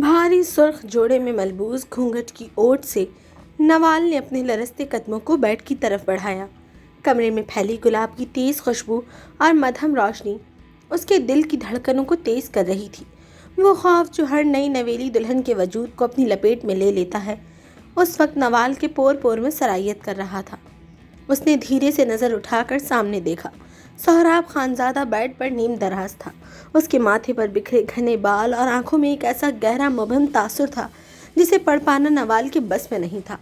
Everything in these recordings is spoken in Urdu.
بھاری سرخ جوڑے میں ملبوس گھونگھٹ کی اوٹ سے نوال نے اپنے لرزتے قدموں کو بیڈ کی طرف بڑھایا۔ کمرے میں پھیلی گلاب کی تیز خوشبو اور مدھم روشنی اس کے دل کی دھڑکنوں کو تیز کر رہی تھی۔ وہ خوف جو ہر نئی نویلی دلہن کے وجود کو اپنی لپیٹ میں لے لیتا ہے، اس وقت نوال کے پور پور میں سرایت کر رہا تھا۔ اس نے دھیرے سے نظر اٹھا کر سامنے دیکھا۔ سہراب خانزادہ بیڈ پر نیم دراز تھا۔ اس کے ماتھے پر بکھرے گھنے بال اور آنکھوں میں ایک ایسا گہرا مبہم تاثر تھا جسے پڑھ پانا نوال کے بس میں نہیں تھا۔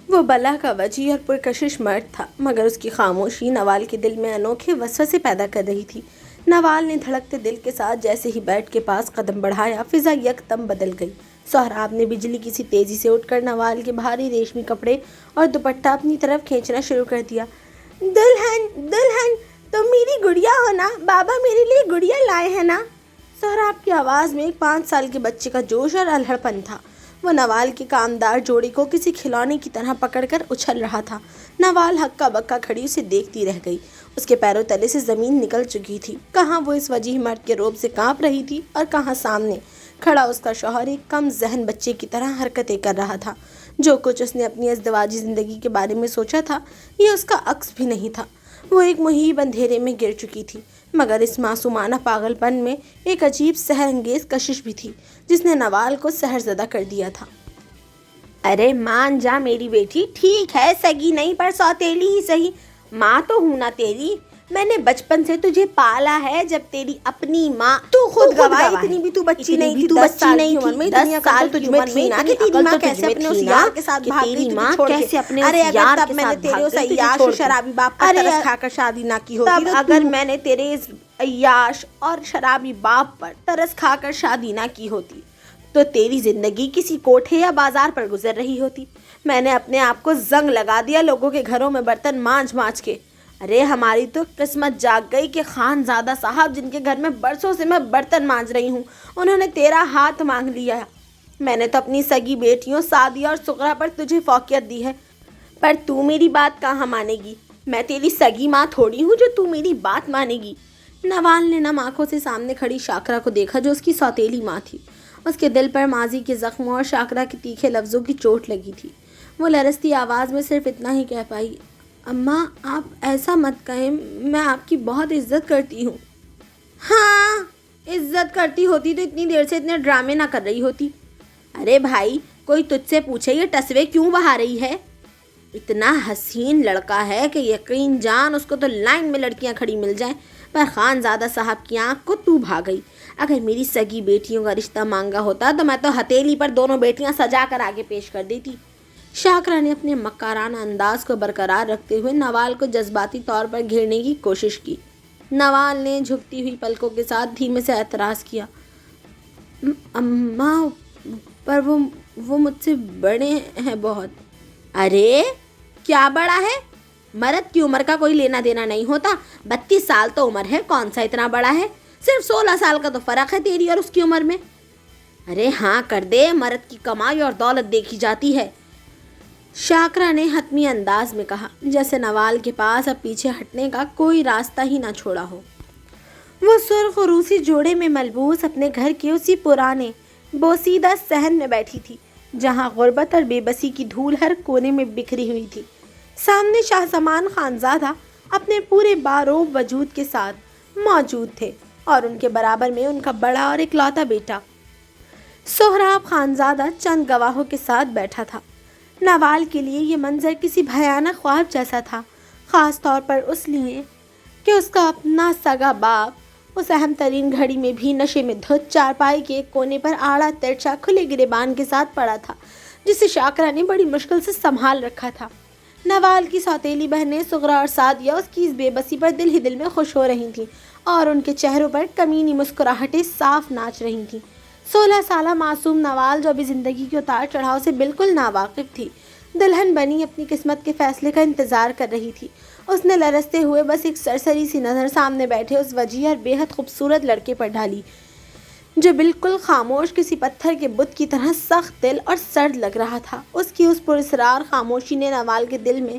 وہ بلا کا وجیح اور پرکشش مرد تھا، مگر اس کی خاموشی نوال کے دل میں انوکھے وسوسے پیدا کر رہی تھی۔ نوال نے دھڑکتے دل کے ساتھ جیسے ہی بیڈ کے پاس قدم بڑھایا، فضا یکدم بدل گئی۔ سہراب نے بجلی کی سی تیزی سے اٹھ کر نوال کے بھاری ریشمی کپڑے اور دوپٹہ اپنی طرف کھینچنا شروع کر دیا۔ دلہن دلہن، تم میری گڑیا ہو نا؟ بابا میرے لیے گڑیا لائے ہیں نا؟ سہراب کی آواز میں ایک 5 سال کے بچے کا جوش اور الہڑ پن تھا۔ وہ نوال کے کامدار جوڑے کو کسی کھلونے کی طرح پکڑ کر اچھل رہا تھا۔ نوال ہکا بکا کھڑی اسے دیکھتی رہ گئی۔ اس کے پیروں تلے سے زمین نکل چکی تھی۔ کہاں وہ اس وجیح مرد کے روب سے کانپ رہی تھی اور کہاں سامنے کھڑا اس کا شوہر ایک کم ذہن بچے کی طرح حرکتیں کر رہا تھا۔ جو کچھ اس نے اپنی ازدواجی زندگی کے بارے میں سوچا تھا، یہ اس کا عکس بھی نہیں تھا۔ وہ ایک مہیب اندھیرے میں گر چکی تھی، مگر اس معصومانہ پاگل پن میں ایک عجیب سحر انگیز کشش بھی تھی جس نے نوال کو سحر زدہ کر دیا تھا۔ ارے مان جا میری بیٹی، ٹھیک ہے سگی نہیں پر سوتیلی ہی صحیح، ماں تو ہوں نا تیری۔ میں نے بچپن سے تجھے پالا ہے جب تیری اپنی ماں۔ تو خود گواہ، اتنی بھی تو بچی نہیں تھی، 10 سال کی عمر میں، 10 سال تجھ میں تھی نا کہ تیری ماں کیسے اپنے اس یار کے ساتھ بھاگ گئی تجھے چھوڑ کے۔ ارے اگر تب میں نے تیرے اس عیاش اور شرابی باپ پر ترس کھا کر شادی نہ کی ہوتی، تب اگر میں نے تیرے اس عیاش اور شرابی باپ پر ترس کھا کر شادی نہ کی ہوتی تو تیری زندگی کسی کوٹھے یا بازار پر گزر رہی ہوتی۔ میں نے اپنے آپ کو زنگ لگا دیا لوگوں کے گھروں میں برتن مانجھ مانجھ کے۔ ارے ہماری تو قسمت جاگ گئی کہ خانزادہ صاحب جن کے گھر میں برسوں سے میں برتن مانجھ رہی ہوں، انہوں نے تیرا ہاتھ مانگ لیا۔ میں نے تو اپنی سگی بیٹیوں سعدیہ اور سغرا پر تجھے فوقیت دی ہے، پر تو میری بات کہاں مانے گی؟ میں تیری سگی ماں تھوڑی ہوں جو تو میری بات مانے گی۔ نوال نے نم آنکھوں سے سامنے کھڑی شاکرا کو دیکھا جو اس کی سوتیلی ماں تھی۔ اس کے دل پر ماضی کے زخموں اور شاکرا کے تیکھے لفظوں کی چوٹ لگی تھی۔ وہ لرزتی آواز میں صرف اتنا ہی کہہ پائی، اماں آپ ایسا مت کہیں، میں آپ کی بہت عزت کرتی ہوں۔ ہاں عزت کرتی ہوتی تو اتنی دیر سے اتنے ڈرامے نہ کر رہی ہوتی۔ ارے بھائی کوئی تجھ سے پوچھے یہ ٹسوے کیوں بہا رہی ہے؟ اتنا حسین لڑکا ہے کہ یقین جان اس کو تو لائن میں لڑکیاں کھڑی مل جائیں، پر خانزادہ صاحب کی آنکھ کو تو بھا گئی۔ اگر میری سگی بیٹیوں کا رشتہ مانگا ہوتا تو میں تو ہتھیلی پر دونوں بیٹیاں سجا کر آگے پیش کر دیتی۔ شاکرا نے اپنے مکارانہ انداز کو برقرار رکھتے ہوئے نوال کو جذباتی طور پر گھیرنے کی کوشش کی۔ نوال نے جھکتی ہوئی پلکوں کے ساتھ دھیمے سے اعتراض کیا، اماں پر وہ مجھ سے بڑے ہیں بہت۔ ارے کیا بڑا ہے؟ مرد کی عمر کا کوئی لینا دینا نہیں ہوتا۔ 32 سال تو عمر ہے، کون سا اتنا بڑا ہے؟ صرف 16 سال کا تو فرق ہے تیری اور اس کی عمر میں۔ ارے ہاں کر دے، مرد کی کمائی اور دولت دیکھی جاتی ہے، شاکرا نے حتمی انداز میں کہا، جیسے نوال کے پاس اب پیچھے ہٹنے کا کوئی راستہ ہی نہ چھوڑا ہو۔ وہ سرخ روسی جوڑے میں ملبوس اپنے گھر کے اسی پرانے بوسیدہ صحن میں بیٹھی تھی جہاں غربت اور بے بسی کی دھول ہر کونے میں بکھری ہوئی تھی۔ سامنے شاہ زمان خانزادہ اپنے پورے باروب وجود کے ساتھ موجود تھے اور ان کے برابر میں ان کا بڑا اور اکلوتا بیٹا سہراب خانزادہ چند گواہوں کے ساتھ بیٹھا تھا۔ نوال کے لیے یہ منظر کسی بھیانک خواب جیسا تھا، خاص طور پر اس لیے کہ اس کا اپنا سگا باپ اس اہم ترین گھڑی میں بھی نشے میں دھت چارپائی کے ایک کونے پر آڑا ترچھا کھلے گریبان کے ساتھ پڑا تھا، جسے شاکرا نے بڑی مشکل سے سنبھال رکھا تھا۔ نوال کی سوتیلی بہنیں سغرا اور سعدیہ اس کی اس بے بسی پر دل ہی دل میں خوش ہو رہی تھیں اور ان کے چہروں پر کمینی مسکراہٹیں صاف ناچ رہی تھیں۔ 16 سالہ معصوم نوال جو ابھی زندگی کے اتار چڑھاؤ سے بالکل ناواقف تھی، دلہن بنی اپنی قسمت کے فیصلے کا انتظار کر رہی تھی۔ اس نے لرزتے ہوئے بس ایک سرسری سی نظر سامنے بیٹھے اس وجیح اور بے حد خوبصورت لڑکے پر ڈالی جو بالکل خاموش کسی پتھر کے بت کی طرح سخت دل اور سرد لگ رہا تھا۔ اس کی اس پراسرار خاموشی نے نوال کے دل میں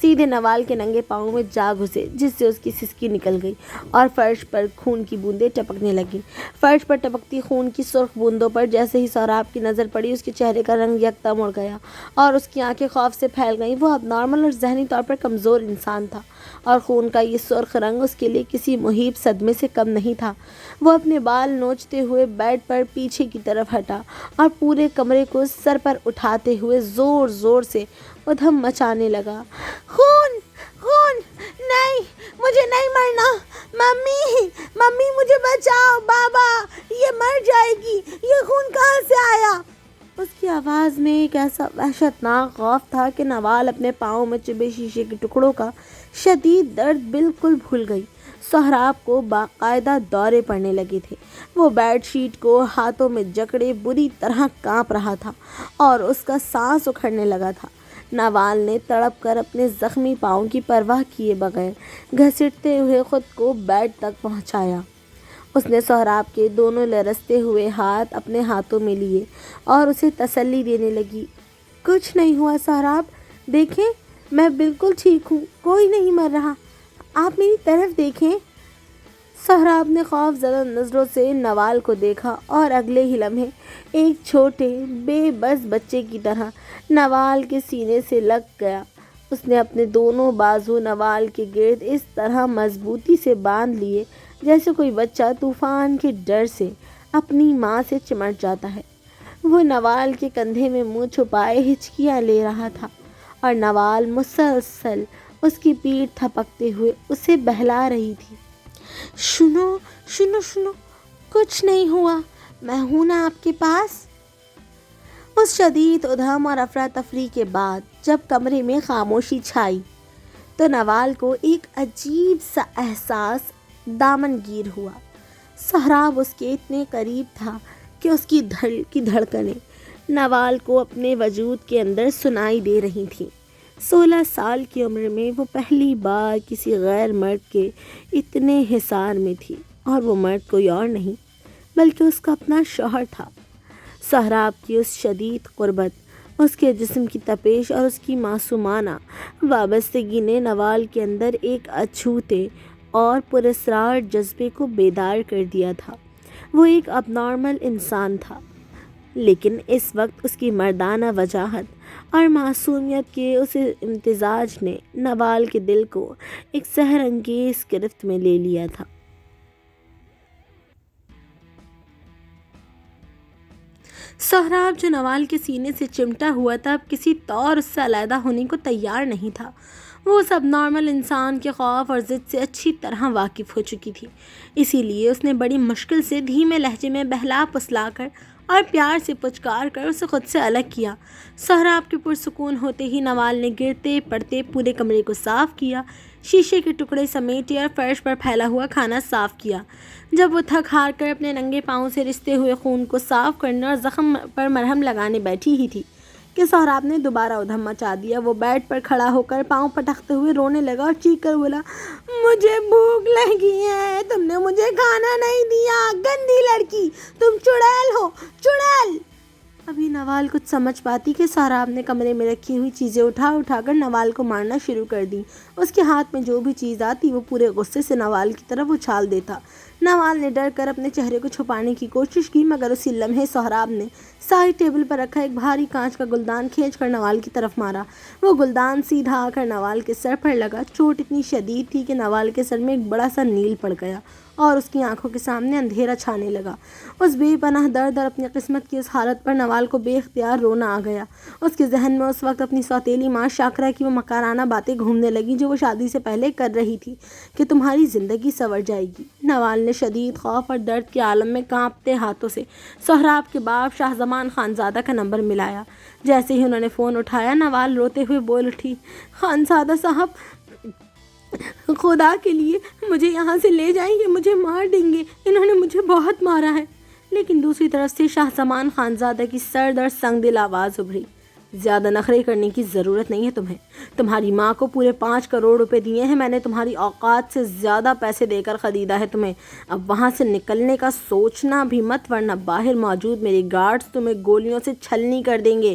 سیدھے نوال کے ننگے پاؤں میں جا گھسے، جس سے اس کی سسکی نکل گئی اور فرش پر خون کی بوندیں ٹپکنے لگیں۔ فرش پر ٹپکتی خون کی سرخ بوندوں پر جیسے ہی سہراب کی نظر پڑی، اس کے چہرے کا رنگ یکدم مڑ گیا اور اس کی آنکھیں خوف سے پھیل گئیں۔ وہ اب نارمل اور ذہنی طور پر کمزور انسان تھا، اور خون کا یہ سرخ رنگ اس کے لیے کسی مہیب صدمے سے کم نہیں تھا۔ وہ اپنے بال نوچتے ہوئے بیڈ پر پیچھے کی طرف ہٹا اور پورے کمرے کو سر پر اٹھاتے ہوئے زور زور سے ادھم مچانے لگا۔ خون خون، نہیں، مجھے نہیں مرنا، ممی ممی مجھے بچاؤ، بابا یہ مر جائے گی، یہ خون کہاں سے آیا؟ اس کی آواز میں ایک ایسا وحشتناک خوف تھا کہ نوال اپنے پاؤں میں چبھے شیشے کے ٹکڑوں کا شدید درد بالکل بھول گئی۔ سہراب کو باقاعدہ دورے پڑنے لگے تھے۔ وہ بیڈ شیٹ کو ہاتھوں میں جکڑے بری طرح کانپ رہا تھا اور اس کا سانس اکھڑنے لگا تھا۔ نوال نے تڑپ کر اپنے زخمی پاؤں کی پرواہ کیے بغیر گھسیٹتے ہوئے خود کو بیڈ تک پہنچایا۔ اس نے سہراب کے دونوں لرزتے ہوئے ہاتھ اپنے ہاتھوں میں لیے اور اسے تسلی دینے لگی۔ کچھ نہیں ہوا سہراب، دیکھیں میں بالکل ٹھیک ہوں، کوئی نہیں مر رہا، آپ میری طرف دیکھیں۔ سہراب نے خوف زدہ نظروں سے نوال کو دیکھا اور اگلے ہی لمحے ایک چھوٹے بے بس بچے کی طرح نوال کے سینے سے لگ گیا۔ اس نے اپنے دونوں بازو نوال کے گرد اس طرح مضبوطی سے باندھ لیے جیسے کوئی بچہ طوفان کے ڈر سے اپنی ماں سے چمٹ جاتا ہے۔ وہ نوال کے کندھے میں منہ چھپائے ہچکیاں لے رہا تھا اور نوال مسلسل اس کی پیٹھ تھپکتے ہوئے اسے بہلا رہی تھی۔ سنو سنو سنو، کچھ نہیں ہوا، میں ہوں نا آپ کے پاس۔ اس شدید ادھم اور افراتفری کے بعد جب کمرے میں خاموشی چھائی تو نوال کو ایک عجیب سا احساس دامن گیر ہوا۔ سہراب اس کے اتنے قریب تھا کہ اس کی دل کی دھڑکنیں نوال کو اپنے وجود کے اندر سنائی دے رہی تھیں۔ 16 سال کی عمر میں وہ پہلی بار کسی غیر مرد کے اتنے حصار میں تھی، اور وہ مرد کوئی اور نہیں بلکہ اس کا اپنا شوہر تھا۔ سہراب کی اس شدید قربت، اس کے جسم کی تپش اور اس کی معصومانہ وابستگی نے نوال کے اندر ایک اچھوتے اور پراسرار جذبے کو بیدار کر دیا تھا۔ وہ ایک اب نارمل انسان تھا، لیکن اس وقت اس کی مردانہ وجاہت اور معصومیت کے اس امتزاج نے نوال کے دل کو ایک سحر انگیز گرفت میں لے لیا تھا۔ سہراب جو نوال کے سینے سے چمٹا ہوا تھا، اب کسی طور اس سے علیحدہ ہونے کو تیار نہیں تھا۔ وہ اس اب نارمل انسان کے خوف اور ضد سے اچھی طرح واقف ہو چکی تھی، اسی لیے اس نے بڑی مشکل سے دھیمے لہجے میں بہلا پسلا کر اور پیار سے پچکار کر اسے خود سے الگ کیا۔ سہراب کے پرسکون ہوتے ہی نوال نے گرتے پڑتے پورے کمرے کو صاف کیا، شیشے کے ٹکڑے سمیٹے اور فرش پر پھیلا ہوا کھانا صاف کیا۔ جب وہ تھک ہار کر اپنے ننگے پاؤں سے رستے ہوئے خون کو صاف کرنے اور زخم پر مرہم لگانے بیٹھی ہی تھی کہ سہراب نے دوبارہ ادھم مچا دیا۔ وہ بیڈ پر کھڑا ہو کر پاؤں پٹکتے ہوئے رونے لگا اور چیخ کر بولا، مجھے بھوک لگی ہے، تم نے مجھے کھانا نہیں دیا، گندی لڑکی، تم چڑیل ہو، چڑیل۔ ابھی نوال کچھ سمجھ پاتی کہ سہراب نے کمرے میں رکھی ہوئی چیزیں اٹھا کر نوال کو مارنا شروع کر دی۔ اس کے ہاتھ میں جو بھی چیز آتی وہ پورے غصے سے نوال کی طرف اچھال دیتا۔ نوال نے ڈر کر اپنے چہرے کو چھپانے کی کوشش کی، مگر اسی لمحے سہراب نے سائڈ ٹیبل پر رکھا ایک بھاری کانچ کا گلدان کھینچ کر نوال کی طرف مارا۔ وہ گلدان سیدھا آ کر نوال کے سر پر لگا۔ چوٹ اتنی شدید تھی کہ نوال کے سر میں ایک بڑا سا نیل پڑ گیا اور اس کی آنکھوں کے سامنے اندھیرا چھانے لگا۔ اس بے پناہ درد اور اپنی قسمت کی اس حالت پر نوال کو بے اختیار رونا آ گیا۔ اس کے ذہن میں اس وقت اپنی سوتیلی ماں شاکرا کی وہ مکارانہ باتیں گھومنے لگیں جو وہ شادی سے پہلے کر رہی تھی کہ تمہاری زندگی سنور جائے گی۔ نوال نے شدید خوف اور درد کے عالم میں کانپتے ہاتھوں سے سہراب کے باپ شاہ زمان خانزادہ کا نمبر ملایا۔ جیسے ہی انہوں نے فون اٹھایا، نوال روتے ہوئے بول اٹھی، خانزادہ صاحب، خدا کے لیے مجھے یہاں سے لے جائیں، یہ مجھے مار دیں گے، انہوں نے مجھے بہت مارا ہے۔ لیکن دوسری طرف سے شاہ زمان خانزادہ کی سرد اور سنگ دل آواز ابھری، زیادہ نخرے کرنے کی ضرورت نہیں ہے تمہیں، تمہاری ماں کو پورے 5 کروڑ روپے دیے ہیں، میں نے تمہاری اوقات سے زیادہ پیسے دے کر خریدا ہے تمہیں، اب وہاں سے نکلنے کا سوچنا بھی مت، ورنہ باہر موجود میرے گارڈز تمہیں گولیوں سے چھلنی کر دیں گے۔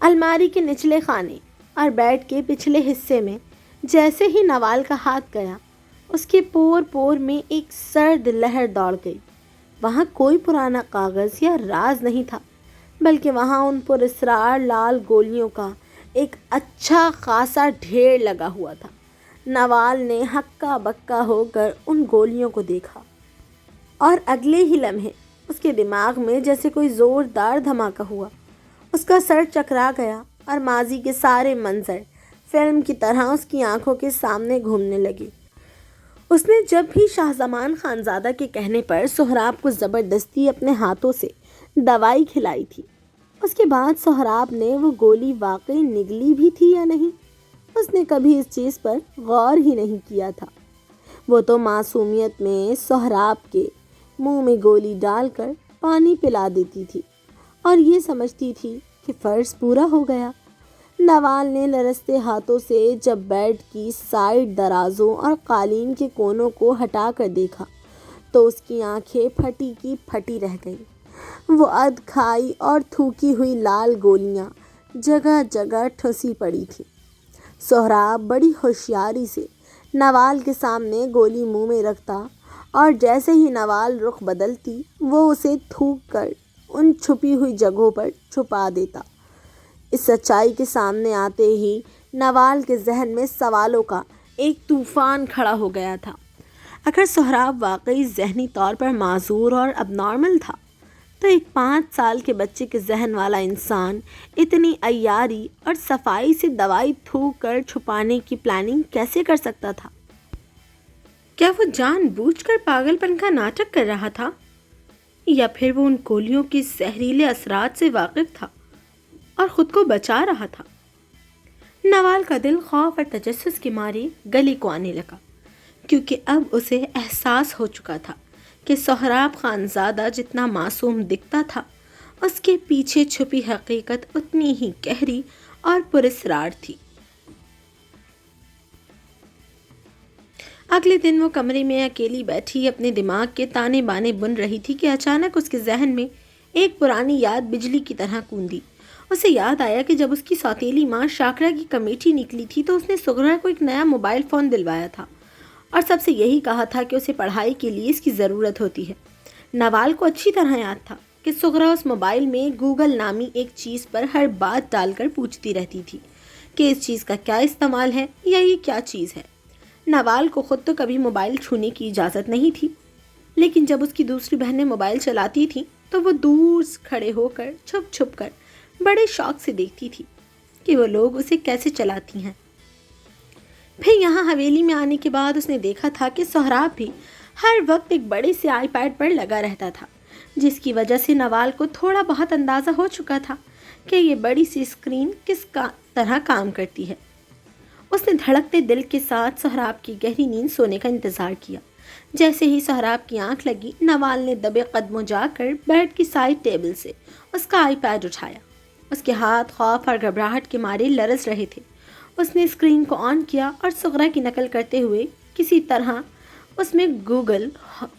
الماری کے نچلے خانے اور بیڈ کے پچھلے حصے میں جیسے ہی نوال کا ہاتھ گیا، اس کے پور پور میں ایک سرد لہر دوڑ گئی۔ وہاں کوئی پرانا کاغذ یا راز نہیں تھا، بلکہ وہاں ان پر اسرار لال گولیوں کا ایک اچھا خاصا ڈھیر لگا ہوا تھا۔ نوال نے ہکا بکا ہو کر ان گولیوں کو دیکھا اور اگلے ہی لمحے اس کے دماغ میں جیسے کوئی زوردار دھماکہ ہوا۔ اس کا سر چکرا گیا اور ماضی کے سارے منظر فلم کی طرح اس کی آنکھوں کے سامنے گھومنے لگے۔ اس نے جب بھی شاہ زمان خانزادہ کے کہنے پر سہراب کو زبردستی اپنے ہاتھوں سے دوائی کھلائی تھی، اس کے بعد سہراب نے وہ گولی واقعی نگلی بھی تھی یا نہیں، اس نے کبھی اس چیز پر غور ہی نہیں کیا تھا۔ وہ تو معصومیت میں سہراب کے منہ میں گولی ڈال کر پانی پلا دیتی تھی اور یہ سمجھتی تھی کہ فرض پورا ہو گیا۔ نوال نے لرزتے ہاتھوں سے جب بیڈ کی سائیڈ درازوں اور قالین کے کونوں کو ہٹا کر دیکھا تو اس کی آنکھیں پھٹی کی پھٹی رہ گئیں۔ وہ ادھ کھائی اور تھوکی ہوئی لال گولیاں جگہ جگہ ٹھسی پڑی تھیں۔ سہراب بڑی ہوشیاری سے نوال کے سامنے گولی منہ میں رکھتا اور جیسے ہی نوال رخ بدلتی وہ اسے تھوک کر ان چھپی ہوئی جگہوں پر چھپا دیتا۔ اس سچائی کے سامنے آتے ہی نوال کے ذہن میں سوالوں کا ایک طوفان کھڑا ہو گیا تھا۔ اگر سہراب واقعی ذہنی طور پر معذور اور اب نارمل تھا تو ایک 5 سال کے بچے کے ذہن والا انسان اتنی عیاری اور صفائی سے دوائی تھوک کر چھپانے کی پلاننگ کیسے کر سکتا تھا؟ کیا وہ جان بوجھ کر پاگل پن کا ناٹک کر رہا تھا، یا پھر وہ ان گولیوں کے زہریلے اثرات سے واقف تھا اور خود کو بچا رہا تھا؟ نوال کا دل خوف اور تجسس کے مارے گلے کو آنے لگا، کیونکہ اب اسے احساس ہو چکا تھا کہ سہراب خانزادہ جتنا معصوم دکھتا تھا، اس کے پیچھے چھپی حقیقت اتنی ہی گہری اور پراسرار تھی۔ اگلے دن وہ کمرے میں اکیلی بیٹھی اپنے دماغ کے تانے بانے بن رہی تھی کہ اچانک اس کے ذہن میں ایک پرانی یاد بجلی کی طرح کوندی۔ اسے یاد آیا کہ جب اس کی سوتیلی ماں شاکرا کی کمیٹی نکلی تھی تو اس نے سغرا کو ایک نیا موبائل فون دلوایا تھا اور سب سے یہی کہا تھا کہ اسے پڑھائی کے لیے اس کی ضرورت ہوتی ہے۔ نوال کو اچھی طرح یاد تھا کہ سغرا اس موبائل میں گوگل نامی ایک چیز پر ہر بات ڈال کر پوچھتی رہتی تھی کہ اس چیز کا کیا استعمال ہے یا یہ کیا چیز ہے۔ نوال کو خود تو کبھی موبائل چھونے کی اجازت نہیں تھی، لیکن جب اس کی دوسری بہنیں موبائل چلاتی تھیں تو وہ دور کھڑے ہو کر چھپ چھپ کر بڑے شوق سے دیکھتی تھی کہ وہ لوگ اسے کیسے چلاتی ہیں۔ پھر یہاں حویلی میں آنے کے بعد اس نے دیکھا تھا کہ سہراب بھی ہر وقت ایک بڑے سے آئی پیڈ پر لگا رہتا تھا، جس کی وجہ سے نوال کو تھوڑا بہت اندازہ ہو چکا تھا کہ یہ بڑی سی اسکرین کس طرح کام کرتی ہے۔ اس نے دھڑکتے دل کے ساتھ سہراب کی گہری نیند سونے کا انتظار کیا۔ جیسے ہی سہراب کی آنکھ لگی، نوال نے دبے قدموں جا کر بیڈ کی سائڈ ٹیبل سے اس کا آئی پیڈ اٹھایا۔ اس کے ہاتھ خوف اور گھبراہٹ کے مارے لرز رہے تھے۔ اس نے اسکرین کو آن کیا اور سغرا کی نقل کرتے ہوئے کسی طرح اس میں گوگل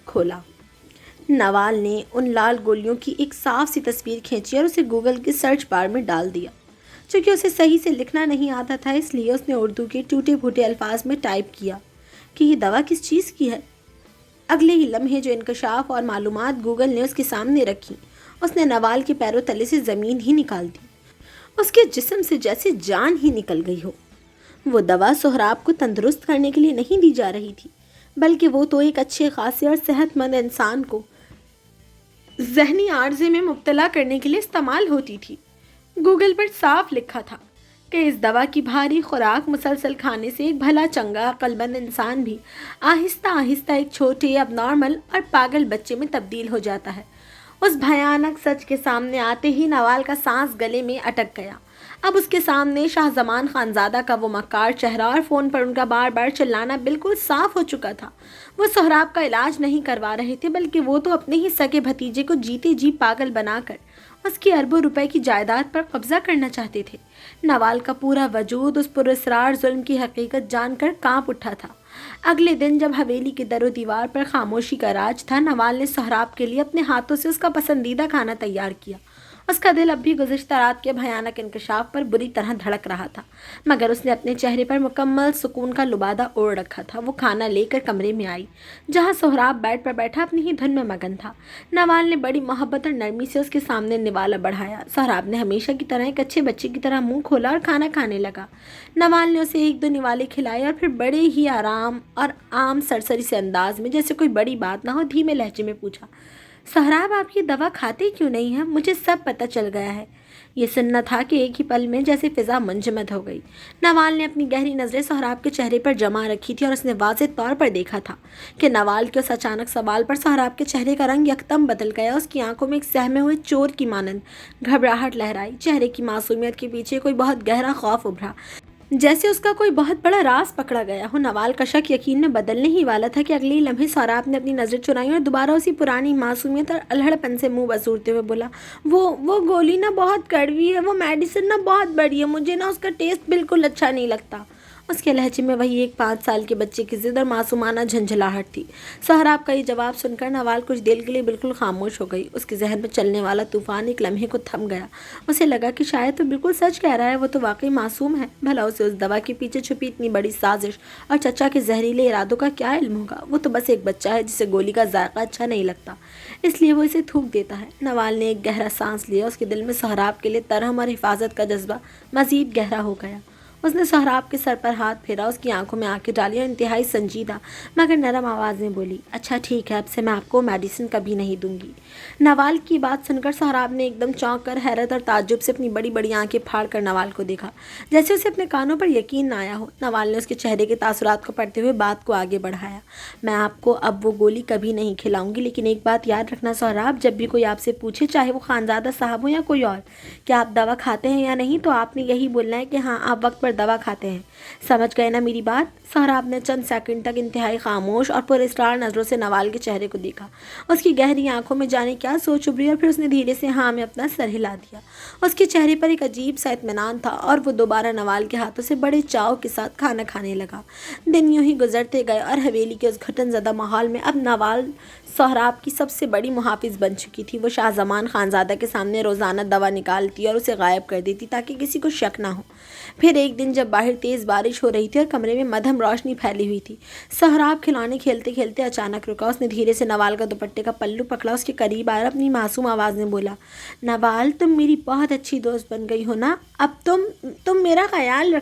کھولا۔ نوال نے ان لال گولیوں کی ایک صاف سی تصویر کھینچی اور اسے گوگل کے سرچ بار میں ڈال دیا۔ چونکہ اسے صحیح سے لکھنا نہیں آتا تھا، اس لیے اس نے اردو کے ٹوٹے پھوٹے الفاظ میں ٹائپ کیا کہ یہ دوا کس چیز کی ہے۔ اگلے ہی لمحے جو انکشاف اور معلومات گوگل نے اس کے سامنے رکھی، اس نے نوال کے پیروں تلے سے زمین ہی نکال دی۔ اس کے جسم سے جیسے جان ہی نکل گئی ہو۔ وہ دوا سہراب کو تندرست کرنے کے لیے نہیں دی جا رہی تھی، بلکہ وہ تو ایک اچھے خاصے اور صحت مند انسان کو ذہنی عارضے میں مبتلا کرنے کے لیے استعمال ہوتی تھی۔ گوگل پر صاف لکھا تھا کہ اس دوا کی بھاری خوراک مسلسل کھانے سے ایک بھلا چنگا عقل مند انسان بھی آہستہ آہستہ ایک چھوٹے اب نارمل اور پاگل بچے میں تبدیل ہو جاتا ہے۔ اس بھیانک سچ کے سامنے آتے ہی نوال کا سانس گلے میں اٹک گیا۔ اب اس کے سامنے شاہ زمان خانزادہ کا وہ مکار چہرہ اور فون پر ان کا بار بار چلانا بالکل صاف ہو چکا تھا۔ وہ سہراب کا علاج نہیں کروا رہے تھے، بلکہ وہ تو اپنے ہی سگے بھتیجے کو جیتے جی پاگل بنا کر اس کی اربوں روپے کی جائیداد پر قبضہ کرنا چاہتے تھے۔ نوال کا پورا وجود اس پراسرار ظلم کی حقیقت جان کر کانپ اٹھا تھا۔ اگلے دن جب حویلی کے در و دیوار پر خاموشی کا راج تھا، نوال نے سہراب کے لیے اپنے ہاتھوں سے اس کا پسندیدہ کھانا تیار کیا۔ اس کا دل اب بھی گزشتہ رات کے بھیانک انکشاف پر بری طرح دھڑک رہا تھا، مگر اس نے اپنے چہرے پر مکمل سکون کا لبادہ اوڑھ رکھا تھا۔ وہ کھانا لے کر کمرے میں آئی، جہاں سہراب بیڈ پر بیٹھا اپنی ہی دھن میں مگن تھا۔ نوال نے بڑی محبت اور نرمی سے اس کے سامنے نوالا بڑھایا۔ سہراب نے ہمیشہ کی طرح ایک اچھے بچے کی طرح منہ کھولا اور کھانا کھانے لگا۔ نوال نے اسے ایک دو نوالے کھلائے اور پھر بڑے ہی آرام اور عام سرسری سے انداز میں، جیسے کوئی بڑی بات نہ ہو، دھیمے لہجے میں پوچھا، سہراب آپ یہ دوا کھاتے کیوں نہیں ہیں؟ مجھے سب پتہ چل گیا ہے۔ یہ سننا تھا کہ ایک ہی پل میں جیسے فضا منجمد ہو گئی۔ نوال نے اپنی گہری نظریں سہراب کے چہرے پر جما رکھی تھی اور اس نے واضح طور پر دیکھا تھا کہ نوال کے اس اچانک سوال پر سہراب کے چہرے کا رنگ یکدم بدل گیا۔ اس کی آنکھوں میں ایک سہمے ہوئے چور کی مانند گھبراہٹ لہرائی، چہرے کی معصومیت کے پیچھے کوئی بہت گہرا خوف ابھرا، جیسے اس کا کوئی بہت بڑا راز پکڑا گیا ہو۔ نوال کا شک یقین میں بدلنے ہی والا تھا کہ اگلے لمحے سہراب نے اپنی نظر چرائیں اور دوبارہ اسی پرانی معصومیت اور الہڑ پن سے منہ بسورتے ہوئے بولا، وہ گولی نا بہت کڑوی ہے، وہ میڈیسن نا بہت بڑی ہے، مجھے نا اس کا ٹیسٹ بالکل اچھا نہیں لگتا۔ اس کے لہجے میں وہی ایک 5 سال کے بچے کی ضد اور معصومانہ جھنجھلاہٹ تھی۔ سہراب کا یہ جواب سن کر نوال کچھ دیر کے لیے بالکل خاموش ہو گئی۔ اس کے ذہن میں چلنے والا طوفان ایک لمحے کو تھم گیا۔ اسے لگا کہ شاید تو بالکل سچ کہہ رہا ہے، وہ تو واقعی معصوم ہے۔ بھلا اسے اس دوا کے پیچھے چھپی اتنی بڑی سازش اور چچا کے زہریلے ارادوں کا کیا علم ہوگا؟ وہ تو بس ایک بچہ ہے جسے گولی کا ذائقہ اچھا نہیں لگتا، اس لیے وہ اسے تھوک دیتا ہے۔ نوال نے ایک گہرا سانس لیا۔ اس کے دل میں سہراب کے لیے ترحم اور حفاظت کا جذبہ مزید گہرا ہو گیا۔ اس نے سہراب کے سر پر ہاتھ پھیرا، اس کی آنکھوں میں آنکھیں ڈالی اور انتہائی سنجیدہ مگر نرم آواز میں بولی، اچھا ٹھیک ہے، اب سے میں آپ کو میڈیسن کبھی نہیں دوں گی۔ نوال کی بات سن کر سہراب نے ایک دم چونک کر حیرت اور تعجب سے اپنی بڑی بڑی آنکھیں پھاڑ کر نوال کو دیکھا، جیسے اسے اپنے کانوں پر یقین نہ آیا ہو۔ نوال نے اس کے چہرے کے تاثرات کو پڑھتے ہوئے بات کو آگے بڑھایا، میں آپ کو اب وہ گولی کبھی نہیں کھلاؤں گی، لیکن ایک بات یاد رکھنا سہراب، جب بھی کوئی آپ سے پوچھے، چاہے وہ خانزادہ صاحب ہو یا کوئی اور، کہ آپ دوا کھاتے ہیں یا نہیں، تو آپ نے یہی بولنا ہے کہ ہاں آپ وقت پر دوا کھاتے ہیں۔ سمجھ گئے نا میری بات؟ سہراب نے چند سیکنڈ تک انتہائی خاموش اور پر اسرار نظروں سے نوال کے چہرے کو دیکھا۔ اس کی گہری آنکھوں میں جانے کیا سوچ ابھری اور پھر اس نے دھیرے سے ہاں میں اپنا سر ہلا دیا۔ اس کے چہرے پر ایک عجیب سا اطمینان تھا اور وہ دوبارہ نوال کے ہاتھوں سے بڑے چاؤ کے ساتھ کھانا کھانے لگا۔ دن یوں ہی گزرتے گئے اور حویلی کے اس گھٹن زدہ ماحول میں اب نوال سہراب کی سب سے بڑی محافظ بن چکی تھی۔ وہ شاہ زمان خانزادہ کے سامنے روزانہ دوا نکالتی اور اسے غائب کر دیتی تاکہ کسی کو شک نہ ہو۔ پھر ایک دن جب باہر تیز بارش ہو رہی تھی اور کمرے میں مدھم روشنی پھیلی ہوئی تھی، سہراب کھلونے کھیلتے کھیلتے اچانک رکا۔ اس نے دھیرے سے نوال کا دوپٹے کا پلو پکڑا، اس کے قریب آیا اور اپنی معصوم آواز میں بولا، نوال تم میری بہت اچھی دوست بن گئی ہو نا، اب تم میرا خیال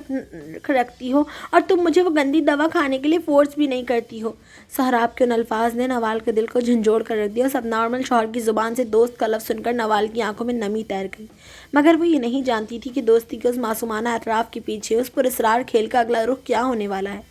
رکھتی ہو اور تم مجھے وہ گندی دوا کھانے کے لیے فورس بھی نہیں کرتی ہو۔ سہراب کے ان الفاظ نے نوال کے دل کو جھنجھوڑ کر رکھ دیا۔ سب نارمل شوہر کی زبان سے دوست کا لفظ سن کر نوال کی آنکھوں میں نمی تیر گئی، مگر وہ یہ نہیں جانتی تھی کہ دوستی کے اس معصومانہ اطراف کے پیچھے اس پر اسرار کھیل کا اگلا رخ کیا ہونے والا ہے۔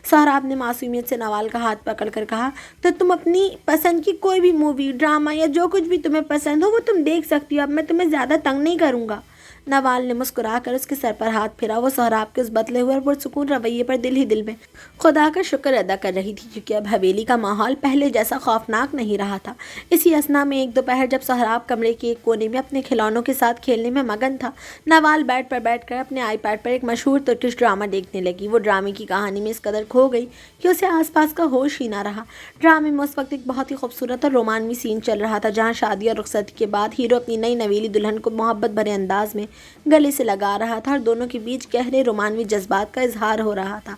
سہراب نے معصومیت سے نوال کا ہاتھ پکڑ کر کہا، تو تم اپنی پسند کی کوئی بھی مووی، ڈرامہ یا جو کچھ بھی تمہیں پسند ہو وہ تم دیکھ سکتی ہو، اب میں تمہیں زیادہ تنگ نہیں کروں گا۔ نوال نے مسکرا کر اس کے سر پر ہاتھ پھیرا۔ وہ سہراب کے اس بدلے ہوئے اور پرسکون رویے پر دل ہی دل میں خدا کا شکر ادا کر رہی تھی، کیونکہ اب حویلی کا ماحول پہلے جیسا خوفناک نہیں رہا تھا۔ اسی اثنا میں ایک دوپہر جب سہراب کمرے کے ایک کونے میں اپنے کھلونوں کے ساتھ کھیلنے میں مگن تھا، نوال بیڈ پر بیٹھ کر اپنے آئی پیڈ پر ایک مشہور ترکش ڈرامہ دیکھنے لگی۔ وہ ڈرامے کی کہانی میں اس قدر کھو گئی کہ اسے آس پاس کا ہوش ہی نہ رہا۔ ڈرامے میں اس وقت ایک بہت ہی خوبصورت اور رومانوی سین چل رہا تھا، جہاں شادی اور رخصتی کے بعد ہیرو اپنی نئی نویلی دلہن کو محبت بھرے انداز میں گلے سے لگا رہا تھا اور دونوں کے بیچ گہرے رومانوی جذبات کا اظہار ہو رہا تھا۔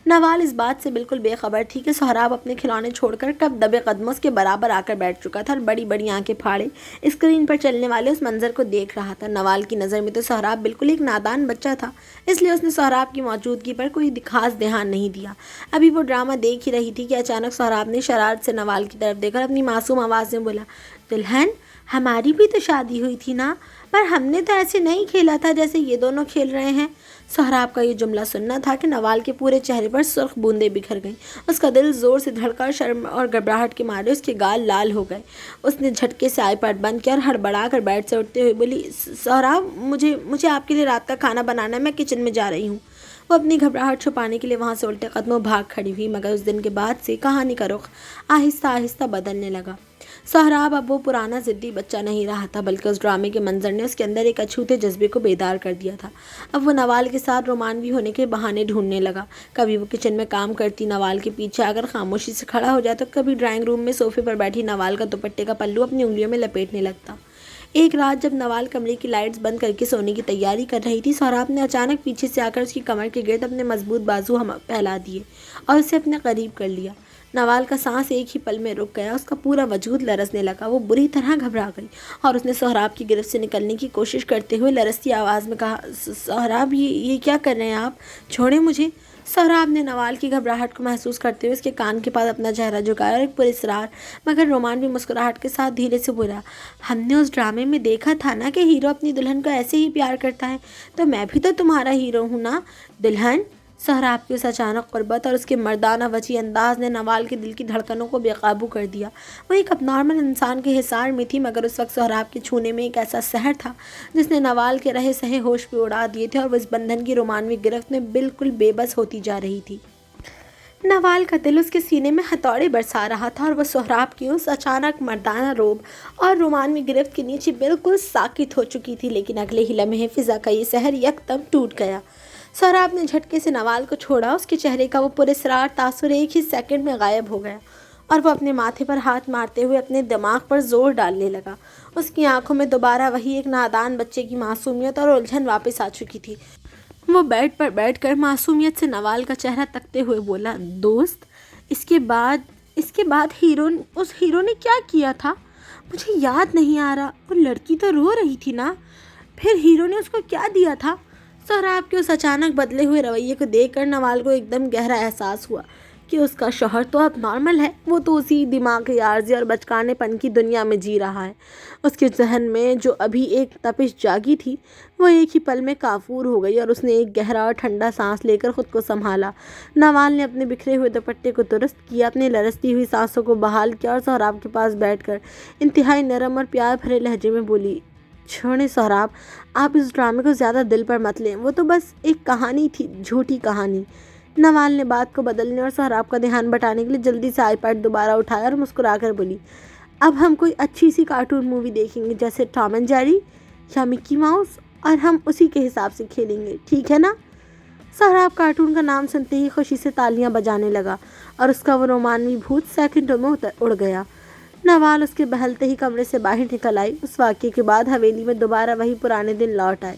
نوال اس بات سے بالکل بے خبر تھی کہ سہراب اپنے کھلونے چھوڑ کر کب دبے قدموں اس کے برابر آ کر بیٹھ چکا تھا اور بڑی بڑی آنکھیں پھاڑے اسکرین پر چلنے والے اس منظر کو دیکھ رہا تھا۔ نوال کی نظر میں تو سہراب بالکل ایک نادان بچہ تھا، اس لیے اس نے سہراب کی موجودگی پر کوئی خاص دھیان نہیں دیا۔ ابھی وہ ڈرامہ دیکھ ہی رہی تھی کہ اچانک سہراب نے شرارت سے نوال کی طرف دیکھا اور اپنی معصوم آواز میں بولا، دلہن ہماری بھی تو شادی ہوئی تھی نا، پر ہم نے تو ایسے نہیں کھیلا تھا جیسے یہ دونوں کھیل رہے ہیں۔ سہراب کا یہ جملہ سننا تھا کہ نوال کے پورے چہرے پر سرخ بوندیں بکھر گئیں۔ اس کا دل زور سے دھڑکا اور شرم اور گھبراہٹ کے مارے اس کے گال لال ہو گئے۔ اس نے جھٹکے سے آئی پیڈ بند کیا اور ہڑبڑا کر بیڈ سے اٹھتے ہوئے بولی، سہراب مجھے آپ کے لیے رات کا کھانا بنانا ہے، میں کچن میں جا رہی ہوں۔ وہ اپنی گھبراہٹ چھپانے کے لیے وہاں سے الٹے قدموں بھاگ کھڑی ہوئی، مگر اس دن کے بعد سے کہانی کا رخ آہستہ آہستہ بدلنے لگا۔ سہراب اب وہ پرانا ضدی بچہ نہیں رہا تھا، بلکہ اس ڈرامے کے منظر نے اس کے اندر ایک اچھوتے جذبے کو بیدار کر دیا تھا۔ اب وہ نوال کے ساتھ رومانوی ہونے کے بہانے ڈھونڈنے لگا۔ کبھی وہ کچن میں کام کرتی نوال کے پیچھے اگر خاموشی سے کھڑا ہو جاتا، کبھی ڈرائنگ روم میں صوفے پر بیٹھی نوال کا دوپٹے کا پلو اپنی انگلیوں میں لپیٹنے لگتا۔ ایک رات جب نوال کمرے کی لائٹس بند کر کے سونے کی تیاری کر رہی تھی، سہراب نے اچانک پیچھے سے آ کر اس کی کمر کے گرد اپنے مضبوط بازو پھیلا دیے اور اسے اپنے قریب کر لیا۔ نوال کا سانس ایک ہی پل میں رک گیا، اس کا پورا وجود لرزنے لگا، وہ بری طرح گھبرا گئی اور اس نے سہراب کی گرفت سے نکلنے کی کوشش کرتے ہوئے لرزتی آواز میں کہا، سہراب یہ کیا کر رہے ہیں آپ؟ چھوڑیں مجھے۔ سہراب نے نوال کی گھبراہٹ کو محسوس کرتے ہوئے اس کے کان کے پاس اپنا چہرہ جھکایا اور ایک پراسرار مگر رومانوی مسکراہٹ کے ساتھ دھیرے سے بولا، ہم نے اس ڈرامے میں دیکھا تھا نا کہ ہیرو اپنی دلہن کو ایسے ہی پیار کرتا ہے، تو میں بھی تو تمہارا ہیرو ہوں نا دلہن۔ سہراب کی اس اچانک قربت اور اس کے مردانہ وسیع انداز نے نوال کے دل کی دھڑکنوں کو بے قابو کر دیا۔ وہ ایک اب نارمل انسان کے حصار میں تھی، مگر اس وقت سہراب کے چھونے میں ایک ایسا سحر تھا جس نے نوال کے رہے سہے ہوش پہ اڑا دیے تھے اور وہ اس بندھن کی رومانوی گرفت میں بالکل بے بس ہوتی جا رہی تھی۔ نوال کا دل اس کے سینے میں ہتھوڑے برسا رہا تھا اور وہ سہراب کی اس اچانک مردانہ روب اور رومانوی گرفت کے نیچے بالکل ساکت ہو چکی تھی، لیکن اگلے ہی لمحے فضا کا یہ سحر یکدم ٹوٹ گیا۔ سہراب نے جھٹکے سے نوال کو چھوڑا، اس کے چہرے کا وہ پراسرار تاثر ایک ہی سیکنڈ میں غائب ہو گیا اور وہ اپنے ماتھے پر ہاتھ مارتے ہوئے اپنے دماغ پر زور ڈالنے لگا۔ اس کی آنکھوں میں دوبارہ وہی ایک نادان بچے کی معصومیت اور الجھن واپس آ چکی تھی۔ وہ بیڈ پر بیٹھ کر معصومیت سے نوال کا چہرہ تکتے ہوئے بولا، دوست، اس کے بعد اس ہیرو نے کیا کیا تھا؟ مجھے یاد نہیں آ رہا۔ وہ لڑکی تو رو رہی تھی نا؟ پھر ہیرو نے اس کو کیا دیا تھا؟ سہراب کے اس اچانک بدلے ہوئے رویے کو دیکھ کر نوال کو ایک دم گہرا احساس ہوا کہ اس کا شوہر تو اب نارمل ہے، وہ تو اسی دماغی عارضی اور بچکانے پن کی دنیا میں جی رہا ہے۔ اس کے ذہن میں جو ابھی ایک تپش جاگی تھی وہ ایک ہی پل میں کافور ہو گئی اور اس نے ایک گہرا اور ٹھنڈا سانس لے کر خود کو سنبھالا۔ نوال نے اپنے بکھرے ہوئے دوپٹے کو درست کیا، اپنی لرزتی ہوئی سانسوں کو بحال کیا اور سہراب کے پاس بیٹھ کر انتہائی نرم اور پیار بھرے لہجے میں بولی، چھوڑیں سہراب، آپ اس ڈرامے کو زیادہ دل پر مت لیں، وہ تو بس ایک کہانی تھی، جھوٹی کہانی۔ نوال نے بات کو بدلنے اور سہراب کا دھیان بٹانے کے لیے جلدی سے آئی پیڈ دوبارہ اٹھایا اور مسکرا کر بولی، اب ہم کوئی اچھی سی کارٹون مووی دیکھیں گے، جیسے ٹام اینڈ جیری یا مکی ماؤس، اور ہم اسی کے حساب سے کھیلیں گے، ٹھیک ہے نا؟ سہراب کارٹون کا نام سنتے ہی خوشی سے تالیاں بجانے لگا اور اس کا وہ رومانوی بھوت سیکنڈوں میں اڑ گیا۔ نوال اس کے بہلتے ہی کمرے سے باہر نکل آئی۔ اس واقعے کے بعد حویلی میں دوبارہ وہی پرانے دن لوٹ آئے،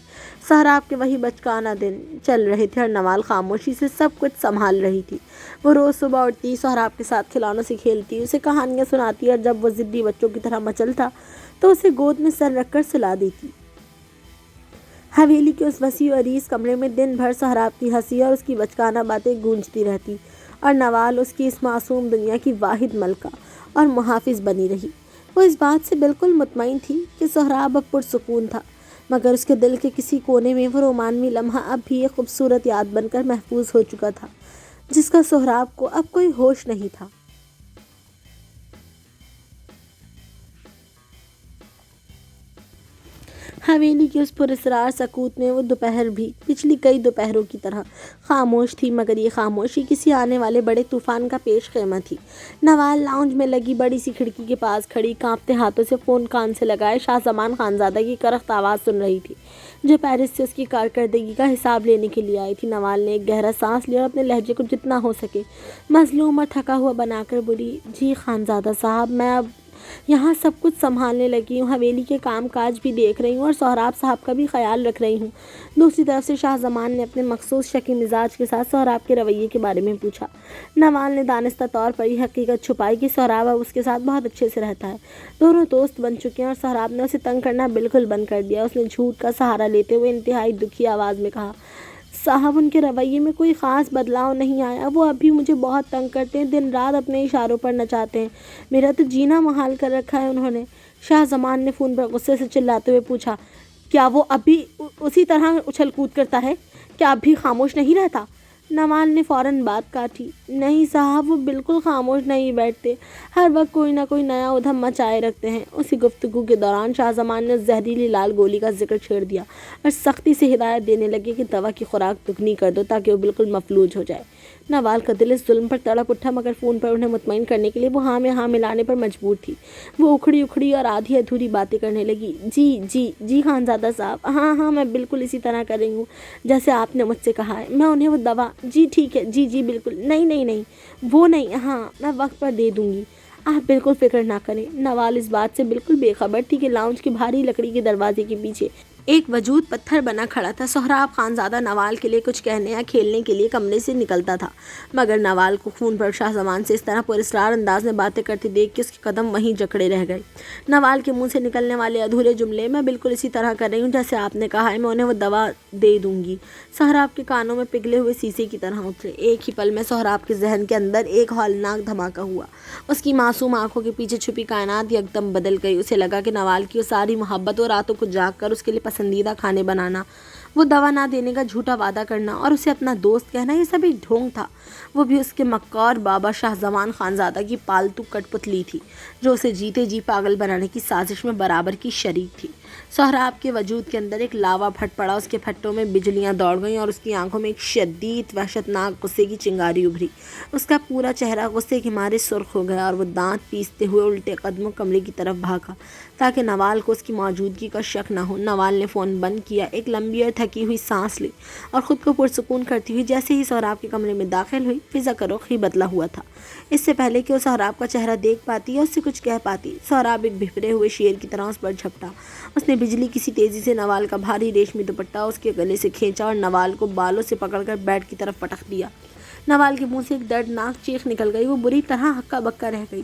سہراب کے وہی بچکانہ دن چل رہے تھے اور نوال خاموشی سے سب کچھ سنبھال رہی تھی۔ وہ روز صبح اٹھتی، سہراب کے ساتھ کھلونوں سے کھیلتی، اسے کہانیاں سناتی اور جب وہ ضدی بچوں کی طرح مچلتا تو اسے گود میں سر رکھ کر سلا دیتی۔ حویلی کے اس وسیع و عریض کمرے میں دن بھر سہراب کی ہنسی اور اس کی بچکانہ باتیں گونجتی رہتی اور نوال اس کی اس معصوم دنیا کی واحد ملکہ اور محافظ بنی رہی۔ وہ اس بات سے بالکل مطمئن تھی کہ سہراب اب پرسکون تھا، مگر اس کے دل کے کسی کونے میں وہ رومانوی لمحہ اب بھی ایک خوبصورت یاد بن کر محفوظ ہو چکا تھا، جس کا سہراب کو اب کوئی ہوش نہیں تھا۔ حویلی کی اس پراسرار سکوت میں وہ دوپہر بھی پچھلی کئی دوپہروں کی طرح خاموش تھی، مگر یہ خاموشی کسی آنے والے بڑے طوفان کا پیش خیمہ تھی۔ نوال لاؤنج میں لگی بڑی سی کھڑکی کے پاس کھڑی کانپتے ہاتھوں سے فون کان سے لگائے شاہ زمان خانزادہ کی کرخت آواز سن رہی تھی، جو پیرس سے اس کی کارکردگی کا حساب لینے کے لیے آئی تھی۔ نوال نے ایک گہرا سانس لیا اور اپنے لہجے کو جتنا ہو سکے مظلوم اور تھکا ہوا بنا کر بولی، جی خانزادہ صاحب، میں اب یہاں سب کچھ سنبھالنے لگی ہوں، حویلی کے کام کاج بھی دیکھ رہی ہوں اور سہراب صاحب کا بھی خیال رکھ رہی ہوں۔ دوسری طرف سے شاہ زمان نے اپنے مخصوص شکی مزاج کے ساتھ سہراب کے رویے کے بارے میں پوچھا۔ نوال نے دانستہ طور پر یہ حقیقت چھپائی کہ سہراب اب اس کے ساتھ بہت اچھے سے رہتا ہے، دونوں دوست بن چکے ہیں اور سہراب نے اسے تنگ کرنا بالکل بند کر دیا۔ اس نے جھوٹ کا سہارا لیتے ہوئے انتہائی دکھی آواز میں کہا، صاحب ان کے رویے میں کوئی خاص بدلاؤ نہیں آیا، وہ اب بھی مجھے بہت تنگ کرتے ہیں، دن رات اپنے اشاروں پر نچاتے ہیں، میرا تو جینا محال کر رکھا ہے انہوں نے۔ شاہ زمان نے فون پر غصے سے چلاتے ہوئے پوچھا، کیا وہ اب بھی اسی طرح اچھل کود کرتا ہے؟ کیا اب بھی خاموش نہیں رہتا؟ نوال نے فوراً بات کاٹی، نہیں صاحب، وہ بالکل خاموش نہیں بیٹھتے، ہر وقت کوئی نہ کوئی نیا ادھم مچائے رکھتے ہیں۔ اسی گفتگو کے دوران شاہ زمان نے زہریلی لال گولی کا ذکر چھیڑ دیا اور سختی سے ہدایت دینے لگے کہ دوا کی خوراک دگنی کر دو تاکہ وہ بالکل مفلوج ہو جائے۔ نوال کا دل اس ظلم پر تڑپ اٹھا، مگر فون پر انہیں مطمئن کرنے کے لیے وہ ہاں میں ہاں ملانے پر مجبور تھی۔ وہ اکھڑی اکھڑی اور آدھی ادھوری باتیں کرنے لگی، جی جی جی خانزادہ صاحب، ہاں ہاں میں بالکل اسی طرح کر رہی ہوں جیسے آپ نے مجھ سے کہا ہے، میں انہیں وہ دوا، جی ٹھیک ہے، جی جی بالکل، نہیں نہیں نہیں وہ نہیں، ہاں میں وقت پر دے دوں گی، آپ بالکل فکر نہ کریں۔ نوال اس بات سے بالکل بے خبر تھی کہ لاؤنج کی بھاری لکڑی کے دروازے کے پیچھے ایک وجود پتھر بنا کھڑا تھا۔ سہراب خانزادہ نوال کے لیے کچھ کہنے یا کھیلنے کے لیے کمرے سے نکلتا تھا، مگر نوال کو خون پر شاہ زمان سے اس طرح پراسرار انداز میں باتیں کرتے دیکھ کے اس کے قدم وہیں جکڑے رہ گئے۔ نوال کے منہ سے نکلنے والے ادھورے جملے، میں بالکل اسی طرح کر رہی ہوں جیسے آپ نے کہا ہے، میں انہیں وہ دوا دے دوں گی، سہراب کے کانوں میں پگھلے ہوئے سیسے کی طرح اترے۔ ایک ہی پل میں سہراب کے ذہن کے اندر ایک ہولناک دھماکہ ہوا۔ اس کی معصوم آنکھوں کے پیچھے چھپی کائنات یکدم بدل گئی۔ اسے لگا کہ نوال کی وہ ساری محبت، وہ راتوں کو جاگ کر اس کے لیے پسندیدہ کھانے بنانا، وہ دوا نہ دینے کا جھوٹا وعدہ کرنا اور اسے اپنا دوست کہنا، یہ سب ایک ڈھونگ تھا۔ وہ بھی اس کے مکار بابا شاہ زمان خانزادہ کی پالتو کٹ پتلی تھی، جو اسے جیتے جی پاگل بنانے کی سازش میں برابر کی شریک تھی۔ سہراب کے وجود کے اندر ایک لاوا پھٹ پڑا، اس کے پھٹوں میں بجلیاں دوڑ گئیں اور اس کی آنکھوں میں ایک شدید وحشتناک غصے کی چنگاری ابھری۔ اس کا پورا چہرہ غصے کے مارے سرخ ہو گیا اور وہ دانت پیستے ہوئے الٹے قدموں کمرے کی طرف بھاگا تاکہ نوال کو اس کی موجودگی کا شک نہ ہو۔ نوال نے فون بند کیا، ایک لمبی اور تھکی ہوئی سانس لی اور خود کو پرسکون کرتی ہوئی جیسے ہی سہراب کے کمرے میں داخل ہوئی، فضا کا رخ ہی بدلا ہوا تھا۔ اس سے پہلے کہ وہ سہراب کا چہرہ دیکھ پاتی یا اس سے کچھ کہہ پاتی، سہراب ایک بھپرے ہوئے شیر کی طرح اس پر جھپٹا۔ اس نے بجلی کسی تیزی سے نوال کا بھاری ریشمی دوپٹہ اس کے گلے سے کھینچا اور نوال کو بالوں سے پکڑ کر بیڈ کی طرف پٹک دیا۔ نوال کے منہ سے ایک دردناک چیخ نکل گئی، وہ بری طرح ہکا بکا رہ گئی۔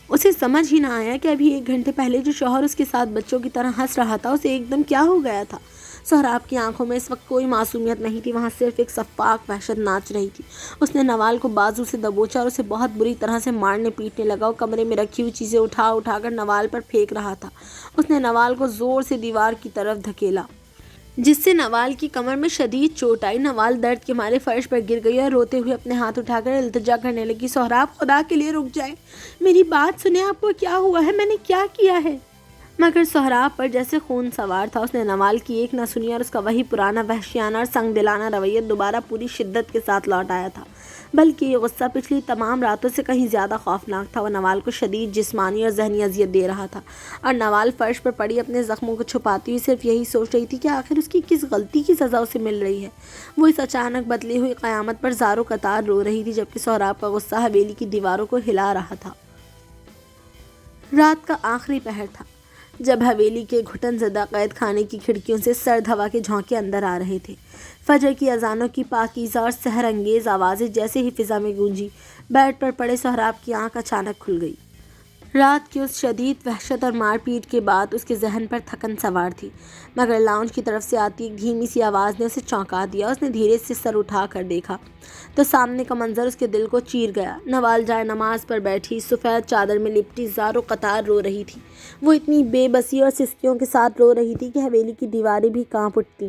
اسے سمجھ ہی نہ آیا کہ ابھی 1 گھنٹے پہلے جو شوہر اس کے ساتھ بچوں کی طرح ہنس رہا تھا، اسے ایک دم کیا ہو گیا تھا۔ سہراب کی آنکھوں میں اس وقت کوئی معصومیت نہیں تھی، وہاں صرف ایک سفاک وحشت ناچ رہی تھی۔ اس نے نوال کو بازو سے دبوچا اور اسے بہت بری طرح سے مارنے پیٹنے لگا۔ وہ کمرے میں رکھی ہوئی چیزیں اٹھا اٹھا کر نوال پر پھینک رہا تھا۔ اس نے نوال کو زور سے دیوار کی طرف دھکیلا، جس سے نوال کی کمر میں شدید چوٹ آئی۔ نوال درد کے مارے فرش پر گر گئی اور روتے ہوئے اپنے ہاتھ اٹھا کر التجا کرنے لگی، سہراب خدا کے لیے رک جائیں، میری بات سنیں، آپ کو کیا ہوا ہے، میں نے کیا کیا ہے؟ مگر سہراب پر جیسے خون سوار تھا، اس نے نوال کی ایک نہ سنی اور اس کا وہی پرانا وحشیانہ اور سنگ دلانہ رویہ دوبارہ پوری شدت کے ساتھ لوٹ آیا تھا۔ بلکہ یہ غصہ پچھلی تمام راتوں سے کہیں زیادہ خوفناک تھا۔ وہ نوال کو شدید جسمانی اور ذہنی اذیت دے رہا تھا اور نوال فرش پر پڑی اپنے زخموں کو چھپاتی ہوئی صرف یہی سوچ رہی تھی کہ آخر اس کی کس غلطی کی سزا اسے مل رہی ہے۔ وہ اس اچانک بدلی ہوئی قیامت پر زاروں قطار رو رہی تھی، جبکہ سہراب کا غصہ حویلی کی دیواروں کو ہلا رہا تھا۔ رات کا آخری پہر تھا جب حویلی کے گھٹن زدہ قید خانے کی کھڑکیوں سے سرد ہوا کے جھونکے اندر آ رہے تھے۔ فجر کی اذانوں کی پاکیزہ اور سحر انگیز آوازیں جیسے ہی فضا میں گونجی، بیڈ پر پڑے سہراب کی آنکھ اچانک کھل گئی۔ رات کی اس شدید وحشت اور مار پیٹ کے بعد اس کے ذہن پر تھکن سوار تھی، مگر لاؤنج کی طرف سے آتی ایک دھیمی سی آواز نے اسے چونکا دیا۔ اس نے دھیرے سے سر اٹھا کر دیکھا تو سامنے کا منظر اس کے دل کو چیر گیا۔ نوال جائے نماز پر بیٹھی سفید چادر میں لپٹی زاروں قطار رو رہی تھی۔ وہ اتنی بے بسی اور سسکیوں کے ساتھ رو رہی تھی کہ حویلی کی دیواریں بھی کانپ اٹھتیں،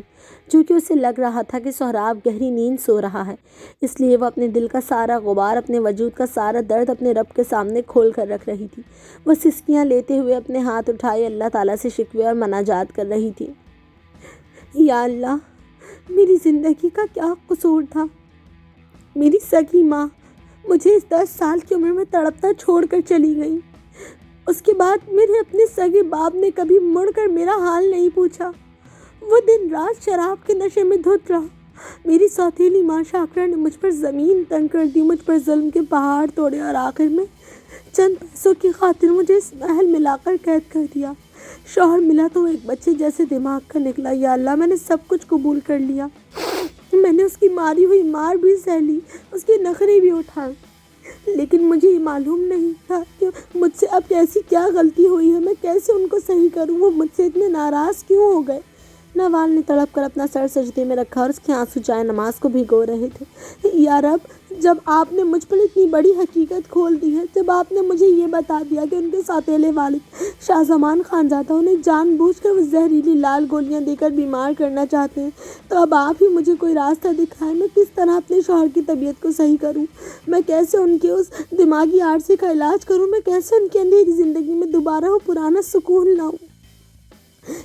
چونکہ اسے لگ رہا تھا کہ سہراب گہری نیند سو رہا ہے۔ اس لیے وہ اپنے دل کا سارا غبار، اپنے وجود کا سارا درد اپنے رب کے سامنے کھول کر رکھ رہی تھی۔ وہ سسکیاں لیتے ہوئے اپنے ہاتھ اٹھائے اللہ تعالیٰ سے شکوے اور مناجات کر رہی تھی۔ یا اللہ، میری زندگی کا کیا قصور تھا؟ میری سگی ماں مجھے اس 10 سال کی عمر میں تڑپتا چھوڑ کر چلی گئی۔ اس کے بعد میرے اپنے سگے باپ نے کبھی مڑ کر میرا حال نہیں پوچھا۔ وہ دن رات شراب کے نشے میں دھت رہا۔ میری سوتیلی ماں شاکرہ نے مجھ پر زمین تنگ کر دی، مجھ پر ظلم کے پہاڑ توڑے اور آخر میں چند پیسوں کی خاطر مجھے اس محل میں لا کر قید کر دیا۔ شوہر ملا تو وہ ایک بچے جیسے دماغ کا نکلا۔ یا اللہ، میں نے سب کچھ قبول کر لیا، میں نے اس کی ماری ہوئی مار بھی سہ لی، اس کے نخرے بھی اٹھائے، لیکن مجھے یہ معلوم نہیں تھا کہ مجھ سے اب ایسی کیا غلطی ہوئی ہے، میں کیسے ان کو صحیح کروں، وہ مجھ سے اتنے ناراض کیوں ہو گئے۔ نوال نے تڑپ کر اپنا سر سجدے میں رکھا اور اس کے آنسو جائے نماز کو بھگو رہے تھے۔ یا رب، جب آپ نے مجھ پر اتنی بڑی حقیقت کھول دی ہے، جب آپ نے مجھے یہ بتا دیا کہ ان کے سوتیلے والد شاہ زمان خانزادہ انہیں جان بوجھ کر وہ زہریلی لال گولیاں دے کر بیمار کرنا چاہتے ہیں، تو اب آپ ہی مجھے کوئی راستہ دکھائیں، میں کس طرح اپنے شوہر کی طبیعت کو صحیح کروں، میں کیسے ان کے اس دماغی عارضے کا علاج کروں، میں کیسے ان کی اندھیری زندگی میں دوبارہ وہ پرانا سکون لاؤں۔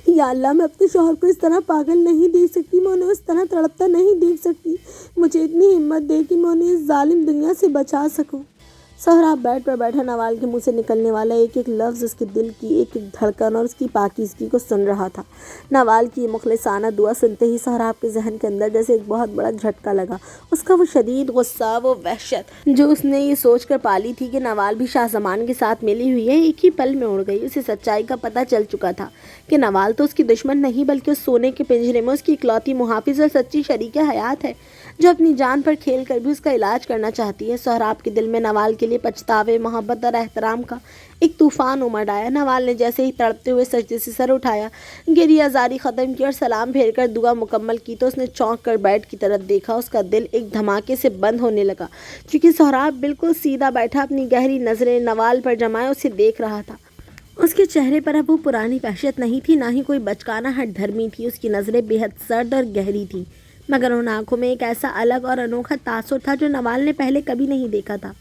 یا اللہ، میں اپنے شوہر کو اس طرح پاگل نہیں دیکھ سکتی، میں انہیں اس طرح تڑپتا نہیں دیکھ سکتی، مجھے اتنی ہمت دے کہ میں انہیں اس ظالم دنیا سے بچا سکوں۔ سہراب بیڈ پر بیٹھا نوال کے منہ سے نکلنے والا ایک ایک لفظ اس کے دل کی ایک ایک دھڑکن اور اس کی پاکیزگی کو سن رہا تھا۔ نوال کی یہ مخلصانہ دعا سنتے ہی سہراب کے ذہن کے اندر جیسے ایک بہت بڑا جھٹکا لگا۔ اس کا وہ شدید غصہ، وہ وحشت جو اس نے یہ سوچ کر پالی تھی کہ نوال بھی شاہ زمان کے ساتھ ملی ہوئی ہے، ایک ہی پل میں اڑ گئی۔ اسے سچائی کا پتہ چل چکا تھا کہ نوال تو اس کی دشمن نہیں بلکہ اس سونے کے پنجرے میں اس کی اکلوتی محافظ اور سچی شریک حیات ہے، جو اپنی جان پر کھیل کر بھی اس کا علاج کرنا چاہتی ہے۔ سہراب کے دل میں نوال کے لیے پچھتاوے، محبت اور احترام کا ایک طوفان امڑ آیا۔ نوال نے جیسے ہی تڑپتے ہوئے سجدے سے سر اٹھایا، گریہ زاری ختم کی اور سلام پھیر کر دعا مکمل کی تو اس نے چونک کر بیڈ کی طرف دیکھا۔ اس کا دل ایک دھماکے سے بند ہونے لگا، کیونکہ سہراب بالکل سیدھا بیٹھا اپنی گہری نظریں نوال پر جمائے اسے دیکھ رہا تھا۔ اس کے چہرے پر اب وہ پرانی وحشت نہیں تھی، نہ ہی کوئی بچکانہ ہٹ دھرمی تھی۔ اس کی نظریں بے حد سرد اور گہری تھیں، مگر ان آنکھوں میں ایک ایسا الگ اور انوکھا تاثر تھا جو نوال نے پہلے کبھی نہیں دیکھا تھا۔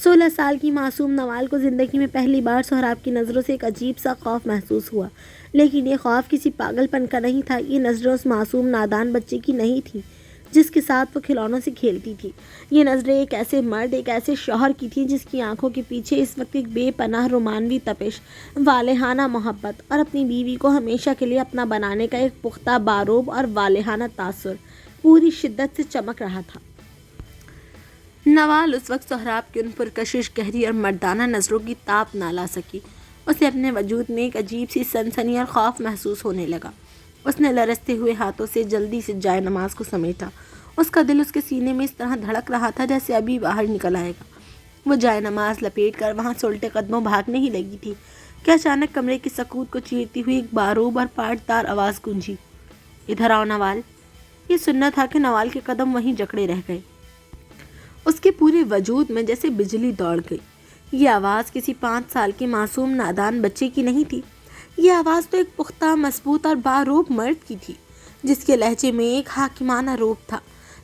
16 سال کی معصوم نوال کو زندگی میں پہلی بار سہراب کی نظروں سے ایک عجیب سا خوف محسوس ہوا، لیکن یہ خوف کسی پاگل پن کا نہیں تھا۔ یہ نظریں اس معصوم نادان بچے کی نہیں تھیں جس کے ساتھ وہ کھلونوں سے کھیلتی تھی۔ یہ نظریں ایک ایسے مرد، ایک ایسے شوہر کی تھیں جس کی آنکھوں کے پیچھے اس وقت ایک بے پناہ رومانوی تپش، والہانہ محبت اور اپنی بیوی کو ہمیشہ کے لیے اپنا بنانے کا ایک پختہ باروب اور والہانہ تاثر پوری شدت سے چمک رہا تھا۔ نوال اس وقت سہراب کی ان پرکشش، گہری اور مردانہ نظروں کی تاب نہ لا سکی۔ اسے اپنے وجود میں ایک عجیب سی سنسنی اور خوف محسوس ہونے لگا۔ اس نے لرزتے ہوئے ہاتھوں سے جلدی سے جائے نماز کو سمیٹا۔ اس کا دل اس کے سینے میں اس طرح دھڑک رہا تھا جیسے ابھی باہر نکل آئے گا۔ وہ جائے نماز لپیٹ کر وہاں سے الٹے قدموں بھاگنے ہی لگی تھی کہ اچانک کمرے کی سکوت کو چیرتی ہوئی ایک باروب اور پاٹدار آواز گونجی، ادھر آؤ نوال۔ یہ سننا تھا کہ نوال کے قدم وہیں جکڑے رہ گئے۔ اس کے پورے وجود میں جیسے بجلی دوڑ گئی۔ یہ آواز کسی 5 سال کے معصوم نادان بچے کی نہیں تھی، یہ آواز تو ایک پختہ، مضبوط اور باروب مرد کی تھی جس کے لہجے میں ایک حاکمانہ روب تھا۔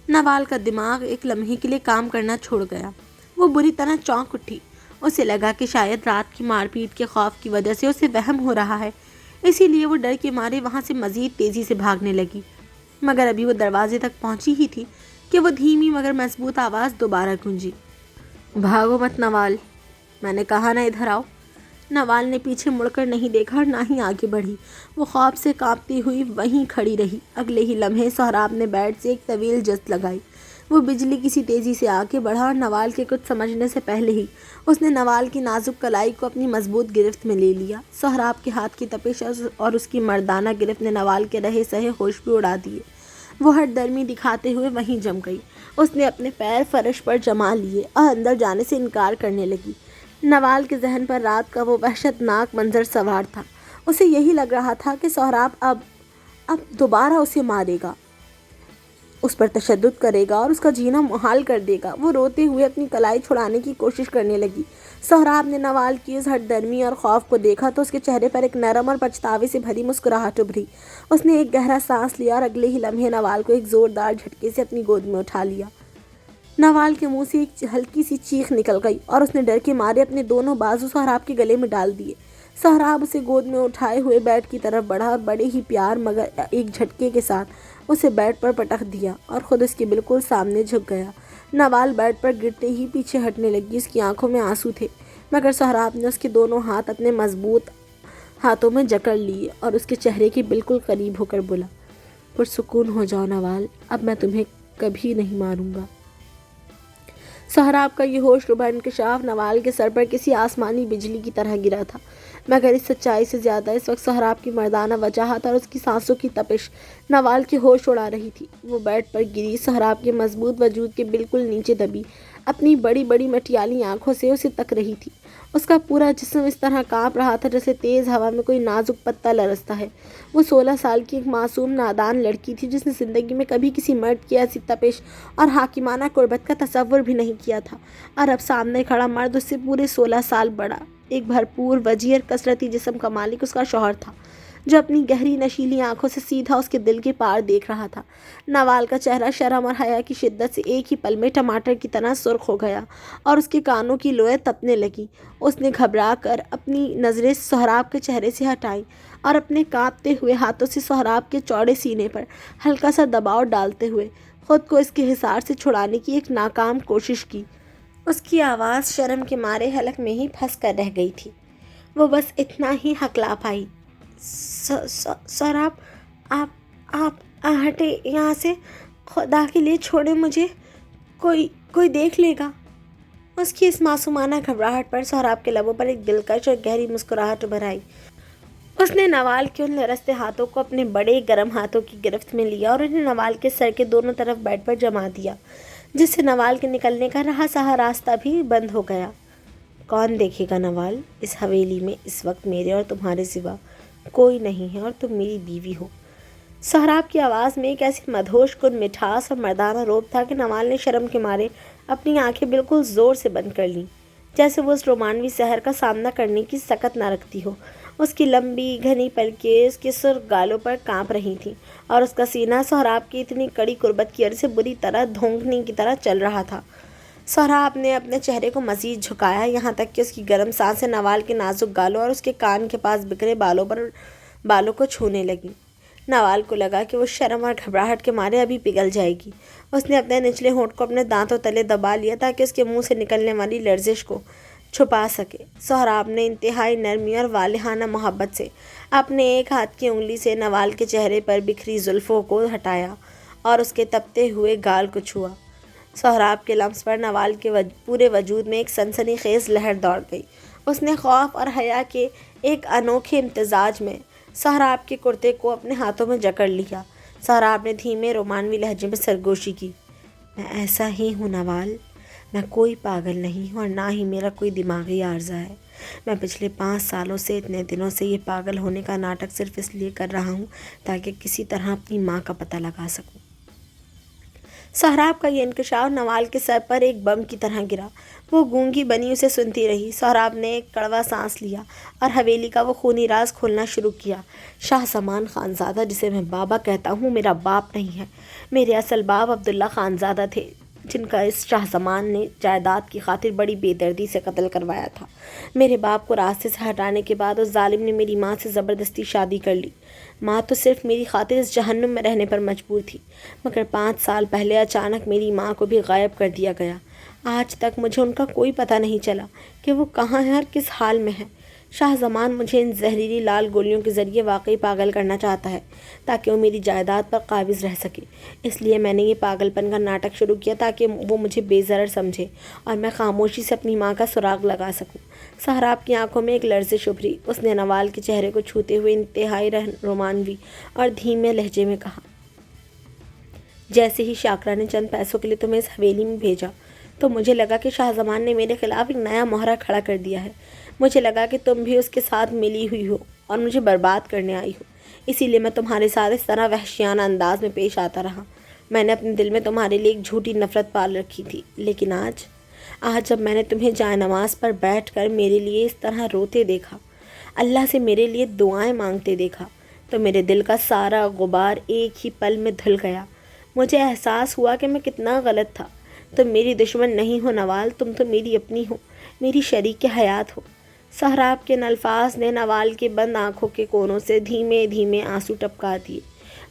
نوال کا دماغ ایک لمحے کے لیے کام کرنا چھوڑ گیا۔ وہ بری طرح چونک اٹھی۔ اسے لگا کہ شاید رات کی مار پیٹ کے خوف کی وجہ سے اسے وہم ہو رہا ہے، اسی لیے وہ ڈر کے مارے وہاں سے مزید تیزی سے بھاگنے لگی۔ مگر ابھی وہ دروازے تک پہنچی ہی تھی کہ وہ دھیمی مگر مضبوط آواز دوبارہ گونجی، بھاگو مت نوال، میں نے کہا نا ادھر آؤ۔ نوال نے پیچھے مڑ کر نہیں دیکھا اور نہ ہی آگے بڑھی۔ وہ خوف سے کانپتی ہوئی وہیں کھڑی رہی۔ اگلے ہی لمحے سہراب نے بیڈ سے ایک طویل جست لگائی۔ وہ بجلی کسی تیزی سے آگے بڑھا اور نوال کے کچھ سمجھنے سے پہلے ہی اس نے نوال کی نازک کلائی کو اپنی مضبوط گرفت میں لے لیا۔ سہراب کے ہاتھ کی تپش اور اس کی مردانہ گرفت نے نوال کے رہے سہے ہوش بھی اڑا دیے۔ وہ ہٹ درمی دکھاتے ہوئے وہیں جم گئی۔ اس نے اپنے پیر فرش پر جما لیے اور اندر جانے سے انکار کرنے لگی۔ نوال کے ذہن پر رات کا وہ وحشت ناک منظر سوار تھا۔ اسے یہی لگ رہا تھا کہ سہراب اب دوبارہ اسے مارے گا، اس پر تشدد کرے گا اور اس کا جینا محال کر دے گا۔ وہ روتے ہوئے اپنی کلائی چھڑانے کی کوشش کرنے لگی۔ سہراب نے نوال کی اس ہٹ درمی اور خوف کو دیکھا تو اس کے چہرے پر ایک نرم اور پچھتاوے سے بھری مسکراہٹ ابھری۔ اس نے ایک گہرا سانس لیا اور اگلے ہی لمحے نوال کو ایک زوردار جھٹکے سے اپنی گود میں اٹھا لیا۔ نوال کے منہ سے ایک ہلکی سی چیخ نکل گئی اور اس نے ڈر کے مارے اپنے دونوں بازو سہراب کے گلے میں ڈال دیے۔ سہراب اسے گود میں اٹھائے ہوئے بیڈ کی طرف بڑھا اور بڑے ہی پیار مگر ایک جھٹکے کے ساتھ اسے بیڈ پر پٹخ دیا اور خود اس کے بالکل سامنے جھک گیا۔ نوال بیڈ پر گرتے ہی پیچھے ہٹنے لگی۔ اس کی آنکھوں میں آنسو تھے، مگر سہراب نے اس کے دونوں ہاتھ اپنے مضبوط ہاتھوں میں جکڑ لیے اور اس کے چہرے کے بالکل قریب ہو کر بولا، پرسکون ہو جاؤ نوال، اب میں تمہیں کبھی نہیں ماروں گا۔ سہراب کا یہ ہوش ربا انکشاف نوال کے سر پر کسی آسمانی بجلی کی طرح گرا تھا، مگر اس سچائی سے زیادہ اس وقت سہراب کی مردانہ وجاہت اور اس کی سانسوں کی تپش نوال کے ہوش اڑا رہی تھی۔ وہ بیڈ پر گری، سہراب کے مضبوط وجود کے بالکل نیچے دبی اپنی بڑی بڑی مٹیالی آنکھوں سے اسے تک رہی تھی۔ اس کا پورا جسم اس طرح کانپ رہا تھا جیسے تیز ہوا میں کوئی نازک پتا لرزتا ہے۔ وہ 16 سال کی ایک معصوم نادان لڑکی تھی جس نے زندگی میں کبھی کسی مرد کی ایسی تپش اور حاکمانہ قربت کا تصور بھی نہیں کیا تھا، اور اب سامنے کھڑا مرد اس سے پورے 16 سال بڑا، ایک بھرپور، وجیح اور کثرتی جسم کا مالک اس کا شوہر تھا، جو اپنی گہری نشیلی آنکھوں سے سیدھا اس کے دل کے پار دیکھ رہا تھا۔ نوال کا چہرہ شرم اور حیا کی شدت سے ایک ہی پل میں ٹماٹر کی طرح سرخ ہو گیا اور اس کے کانوں کی لوئیں تپنے لگیں۔ اس نے گھبرا کر اپنی نظریں سہراب کے چہرے سے ہٹائیں اور اپنے کانپتے ہوئے ہاتھوں سے سہراب کے چوڑے سینے پر ہلکا سا دباؤ ڈالتے ہوئے خود کو اس کے حصار سے چھڑانے کی ایک ناکام کوشش کی۔ اس کی آواز شرم کے مارے حلق میں ہی پھنس کر رہ گئی تھی۔ وہ بس اتنا ہی ہکلا پائی، سر آپ ہٹے یہاں سے، خدا کے لیے چھوڑے مجھے، کوئی دیکھ لے گا۔ اس کی اس معصومانہ گھبراہٹ پر سہراب کے لبوں پر ایک دلکش اور گہری مسکراہٹ ابھر آئی۔ اس نے نوال کے ان لرزتے ہاتھوں کو اپنے بڑے گرم ہاتھوں کی گرفت میں لیا اور انہیں نوال کے سر کے دونوں طرف بیڈ پر جما دیا، جس سے نوال کے نکلنے کا رہا سہا راستہ بھی بند ہو گیا۔ کون دیکھے گا نوال، اس حویلی میں اس وقت میرے اور تمہارے سوا کوئی نہیں ہے اور تم میری بیوی ہو۔ سہراب کی آواز میں ایک ایسی مدہوش کن مٹھاس اور مردانہ روب تھا کہ نوال نے شرم کے مارے اپنی آنکھیں بالکل زور سے بند کر لیں، جیسے وہ اس رومانوی سحر کا سامنا کرنے کی سکت نہ رکھتی ہو۔ اس کی لمبی گھنی پلکیں اس کے سرخ گالوں پر کانپ رہی تھیں اور اس کا سینہ سہراب کی اتنی کڑی قربت کی عرض سے بری طرح دھونکنے کی طرح چل رہا تھا۔ سہراب نے اپنے چہرے کو مزید جھکایا، یہاں تک کہ اس کی گرم سانسیں نوال کے نازک گالوں اور اس کے کان کے پاس بکھرے بالوں کو چھونے لگیں۔ نوال کو لگا کہ وہ شرم اور گھبراہٹ کے مارے ابھی پگھل جائے گی۔ اس نے اپنے نچلے ہونٹ کو اپنے دانتوں تلے دبا لیا تاکہ اس کے منہ سے نکلنے والی لرزش کو چھپا سکے۔ سہراب نے انتہائی نرمی اور والہانہ محبت سے اپنے ایک ہاتھ کی انگلی سے نوال کے چہرے پر بکھری زلفوں کو ہٹایا اور اس کے تپتے ہوئے گال کو چھوا۔ سہراب کے لمس پر نوال کے پورے وجود میں ایک سنسنی خیز لہر دوڑ گئی۔ اس نے خوف اور حیا کے ایک انوکھے امتزاج میں سہراب کے کرتے کو اپنے ہاتھوں میں جکڑ لیا۔ سہراب نے دھیمے رومانوی لہجے میں سرگوشی کی، میں ایسا ہی ہوں نوال، میں کوئی پاگل نہیں ہوں اور نہ ہی میرا کوئی دماغی عارضہ ہے۔ میں پچھلے 5 سالوں سے اتنے دنوں سے یہ پاگل ہونے کا ناٹک صرف اس لیے کر رہا ہوں تاکہ کسی طرح اپنی ماں کا پتہ لگا سکوں۔ سہراب کا یہ انکشاف نوال کے سر پر ایک بم کی طرح گرا۔ وہ گونگی بنی اسے سنتی رہی۔ سہراب نے ایک کڑوا سانس لیا اور حویلی کا وہ خونی راز کھولنا شروع کیا۔ شاہ زمان خانزادہ جسے میں بابا کہتا ہوں میرا باپ نہیں ہے۔ میرے اصل باپ عبداللہ خانزادہ تھے جن کا اس شاہ زمان نے جائیداد کی خاطر بڑی بے دردی سے قتل کروایا تھا۔ میرے باپ کو راستے سے ہٹانے کے بعد اس ظالم نے میری ماں سے زبردستی شادی کر لی۔ ماں تو صرف میری خاطر اس جہنم میں رہنے پر مجبور تھی، مگر 5 سال پہلے اچانک میری ماں کو بھی غائب کر دیا گیا۔ آج تک مجھے ان کا کوئی پتہ نہیں چلا کہ وہ کہاں ہے اور کس حال میں ہے۔ شاہ زمان مجھے ان زہریلی لال گولیوں کے ذریعے واقعی پاگل کرنا چاہتا ہے تاکہ وہ میری جائیداد پر قابض رہ سکے۔ اس لیے میں نے یہ پاگل پن کا ناٹک شروع کیا تاکہ وہ مجھے بے ضرر سمجھے اور میں خاموشی سے اپنی ماں کا سراغ لگا سکوں۔ سہراب کی آنکھوں میں ایک لرزش ابھری۔ اس نے نوال کے چہرے کو چھوتے ہوئے انتہائی رومانوی اور دھیمے لہجے میں کہا، جیسے ہی شاکرا نے چند پیسوں کے لیے تمہیں اس حویلی میں بھیجا تو مجھے لگا کہ شاہ زمان نے میرے خلاف ایک نیا مہرہ کھڑا کر دیا ہے۔ مجھے لگا کہ تم بھی اس کے ساتھ ملی ہوئی ہو اور مجھے برباد کرنے آئی ہو، اسی لیے میں تمہارے ساتھ اس طرح وحشیانہ انداز میں پیش آتا رہا۔ میں نے اپنے دل میں تمہارے لیے ایک جھوٹی نفرت پال رکھی تھی، لیکن آج جب میں نے تمہیں جائے نماز پر بیٹھ کر میرے لیے اس طرح روتے دیکھا، اللہ سے میرے لیے دعائیں مانگتے دیکھا، تو میرے دل کا سارا غبار ایک ہی پل میں دھل گیا۔ مجھے احساس ہوا کہ میں کتنا غلط تھا۔ تم میری دشمن نہیں ہو نوال، تم تو میری اپنی ہو، میری شریک حیات ہو۔ سہراب کے ان الفاظ نے نوال کے بند آنکھوں کے کونوں سے دھیمے دھیمے آنسو ٹپکا دیے۔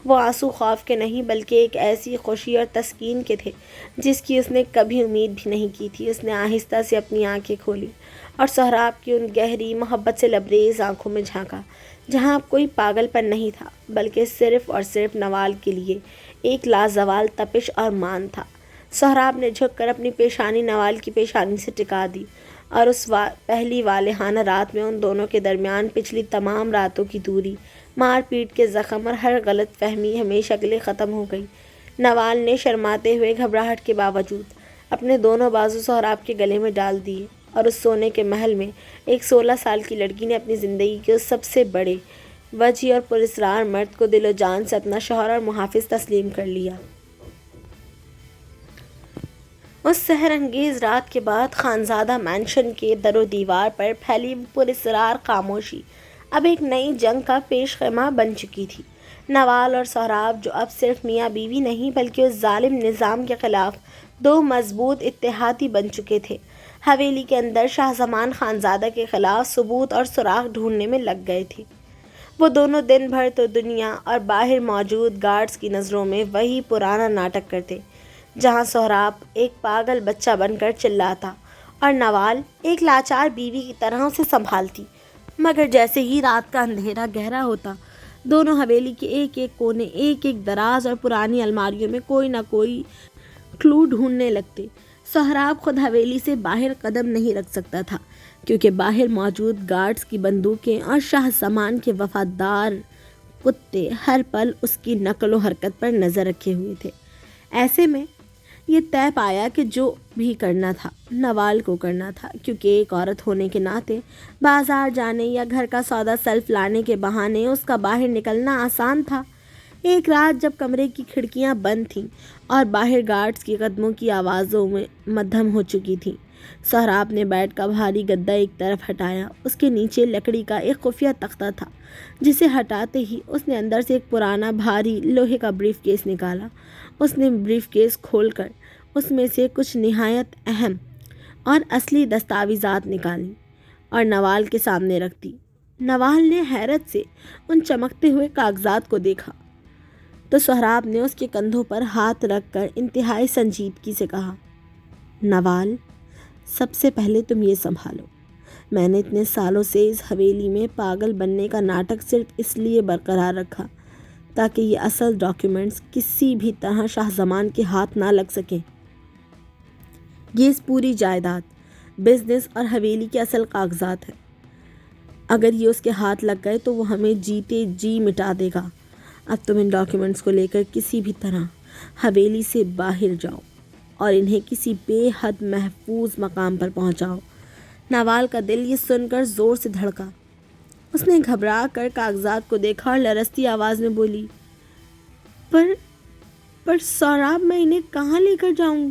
وہ آنسو خوف کے نہیں بلکہ ایک ایسی خوشی اور تسکین کے تھے جس کی اس نے کبھی امید بھی نہیں کی تھی۔ اس نے آہستہ سے اپنی آنکھیں کھولی اور سہراب کی ان گہری محبت سے لبریز آنکھوں میں جھانکا جہاں اب کوئی پاگل پن نہیں تھا بلکہ صرف اور صرف نوال کے لیے ایک لازوال تپش اور مان تھا۔ سہراب نے جھک کر اپنی پیشانی نوال کی پیشانی سے ٹکا دی اور اس پہلی والہانہ رات میں ان دونوں کے درمیان پچھلی تمام راتوں کی دوری، مار پیٹ کے زخم اور ہر غلط فہمی ہمیشہ کے لیے ختم ہو گئی۔ نوال نے شرماتے ہوئے گھبراہٹ کے باوجود اپنے دونوں بازو سہراب کے گلے میں ڈال دیے اور اس سونے کے محل میں ایک 16 سال کی لڑکی نے اپنی زندگی کے اس سب سے بڑے وجیح اور پراسرار مرد کو دل و جان سے اپنا شوہر اور محافظ تسلیم کر لیا۔ اس سحر انگیز رات کے بعد خانزادہ مینشن کے در و دیوار پر پھیلی پراسرار خاموشی اب ایک نئی جنگ کا پیش خیمہ بن چکی تھی۔ نوال اور سہراب جو اب صرف میاں بیوی نہیں بلکہ اس ظالم نظام کے خلاف 2 مضبوط اتحادی بن چکے تھے، حویلی کے اندر شاہ زمان خانزادہ کے خلاف ثبوت اور سراغ ڈھونڈنے میں لگ گئے تھے۔ وہ دونوں دن بھر تو دنیا اور باہر موجود گارڈز کی نظروں میں وہی پرانا ناٹک کرتے، جہاں سہراب ایک پاگل بچہ بن کر چلاتا اور نوال ایک لاچار بیوی کی طرح اسے سنبھالتی۔ مگر جیسے ہی رات کا اندھیرا گہرا ہوتا، دونوں حویلی کے ایک ایک کونے، ایک ایک دراز اور پرانی الماریوں میں کوئی نہ کوئی کلو ڈھونڈنے لگتے۔ سہراب خود حویلی سے باہر قدم نہیں رکھ سکتا تھا، کیونکہ باہر موجود گارڈز کی بندوقیں اور شاہ زمان کے وفادار کتے ہر پل اس کی نقل و حرکت پر نظر رکھے ہوئے تھے۔ ایسے میں یہ طے پایا کہ جو بھی کرنا تھا نوال کو کرنا تھا، کیونکہ ایک عورت ہونے کے ناطے بازار جانے یا گھر کا سودا سلف لانے کے بہانے اس کا باہر نکلنا آسان تھا۔ ایک رات جب کمرے کی کھڑکیاں بند تھیں اور باہر گارڈز کی قدموں کی آوازوں میں مدھم ہو چکی تھیں، سہراب نے بیڈ کا بھاری گدا ایک طرف ہٹایا۔ اس کے نیچے لکڑی کا ایک خفیہ تختہ تھا، جسے ہٹاتے ہی اس نے اندر سے ایک پرانا بھاری لوہے کا بریف کیس نکالا۔ اس نے بریف کیس کھول کر اس میں سے کچھ نہایت اہم اور اصلی دستاویزات نکالی اور نوال کے سامنے رکھ دی۔ نوال نے حیرت سے ان چمکتے ہوئے کاغذات کو دیکھا تو سہراب نے اس کے کندھوں پر ہاتھ رکھ کر انتہائی سنجیدگی سے کہا، نوال، سب سے پہلے تم یہ سنبھالو۔ میں نے اتنے سالوں سے اس حویلی میں پاگل بننے کا ناٹک صرف اس لیے برقرار رکھا تاکہ یہ اصل ڈاکیومنٹس کسی بھی طرح شاہ زمان کے ہاتھ نہ لگ سکیں۔ یہ اس پوری جائیداد، بزنس اور حویلی کے اصل کاغذات ہیں۔ اگر یہ اس کے ہاتھ لگ گئے تو وہ ہمیں جیتے جی مٹا دے گا۔ اب تم ان ڈاکیومنٹس کو لے کر کسی بھی طرح حویلی سے باہر جاؤ اور انہیں کسی بے حد محفوظ مقام پر پہنچاؤ۔ نوال کا دل یہ سن کر زور سے دھڑکا۔ اس نے گھبرا کر کاغذات کو دیکھا اور لرزتی آواز میں بولی، پر سہراب، میں انہیں کہاں لے کر جاؤں؟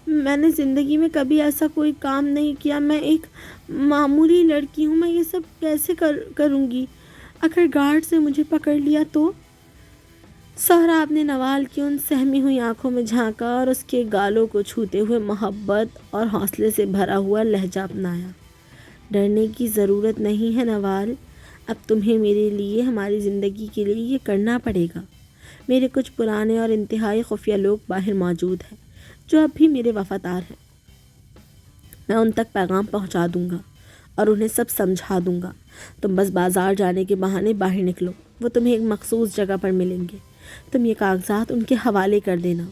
میں نے زندگی میں کبھی ایسا کوئی کام نہیں کیا۔ میں ایک معمولی لڑکی ہوں، میں یہ سب کیسے کروں گی؟ اگر گارڈز نے مجھے پکڑ لیا تو؟ سہراب نے نوال کی ان سہمی ہوئی آنکھوں میں جھانکا اور اس کے گالوں کو چھوتے ہوئے محبت اور حوصلے سے بھرا ہوا لہجہ اپنایا۔ ڈرنے کی ضرورت نہیں ہے نوال، اب تمہیں میرے لیے، ہماری زندگی کے لیے یہ کرنا پڑے گا۔ میرے کچھ پرانے اور انتہائی خفیہ لوگ باہر موجود ہیں جو اب بھی میرے وفادار ہیں۔ میں ان تک پیغام پہنچا دوں گا اور انہیں سب سمجھا دوں گا۔ تم بس بازار جانے کے بہانے باہر نکلو، وہ تمہیں ایک مخصوص جگہ پر ملیں گے۔ تم یہ کاغذات ان کے حوالے کر دینا۔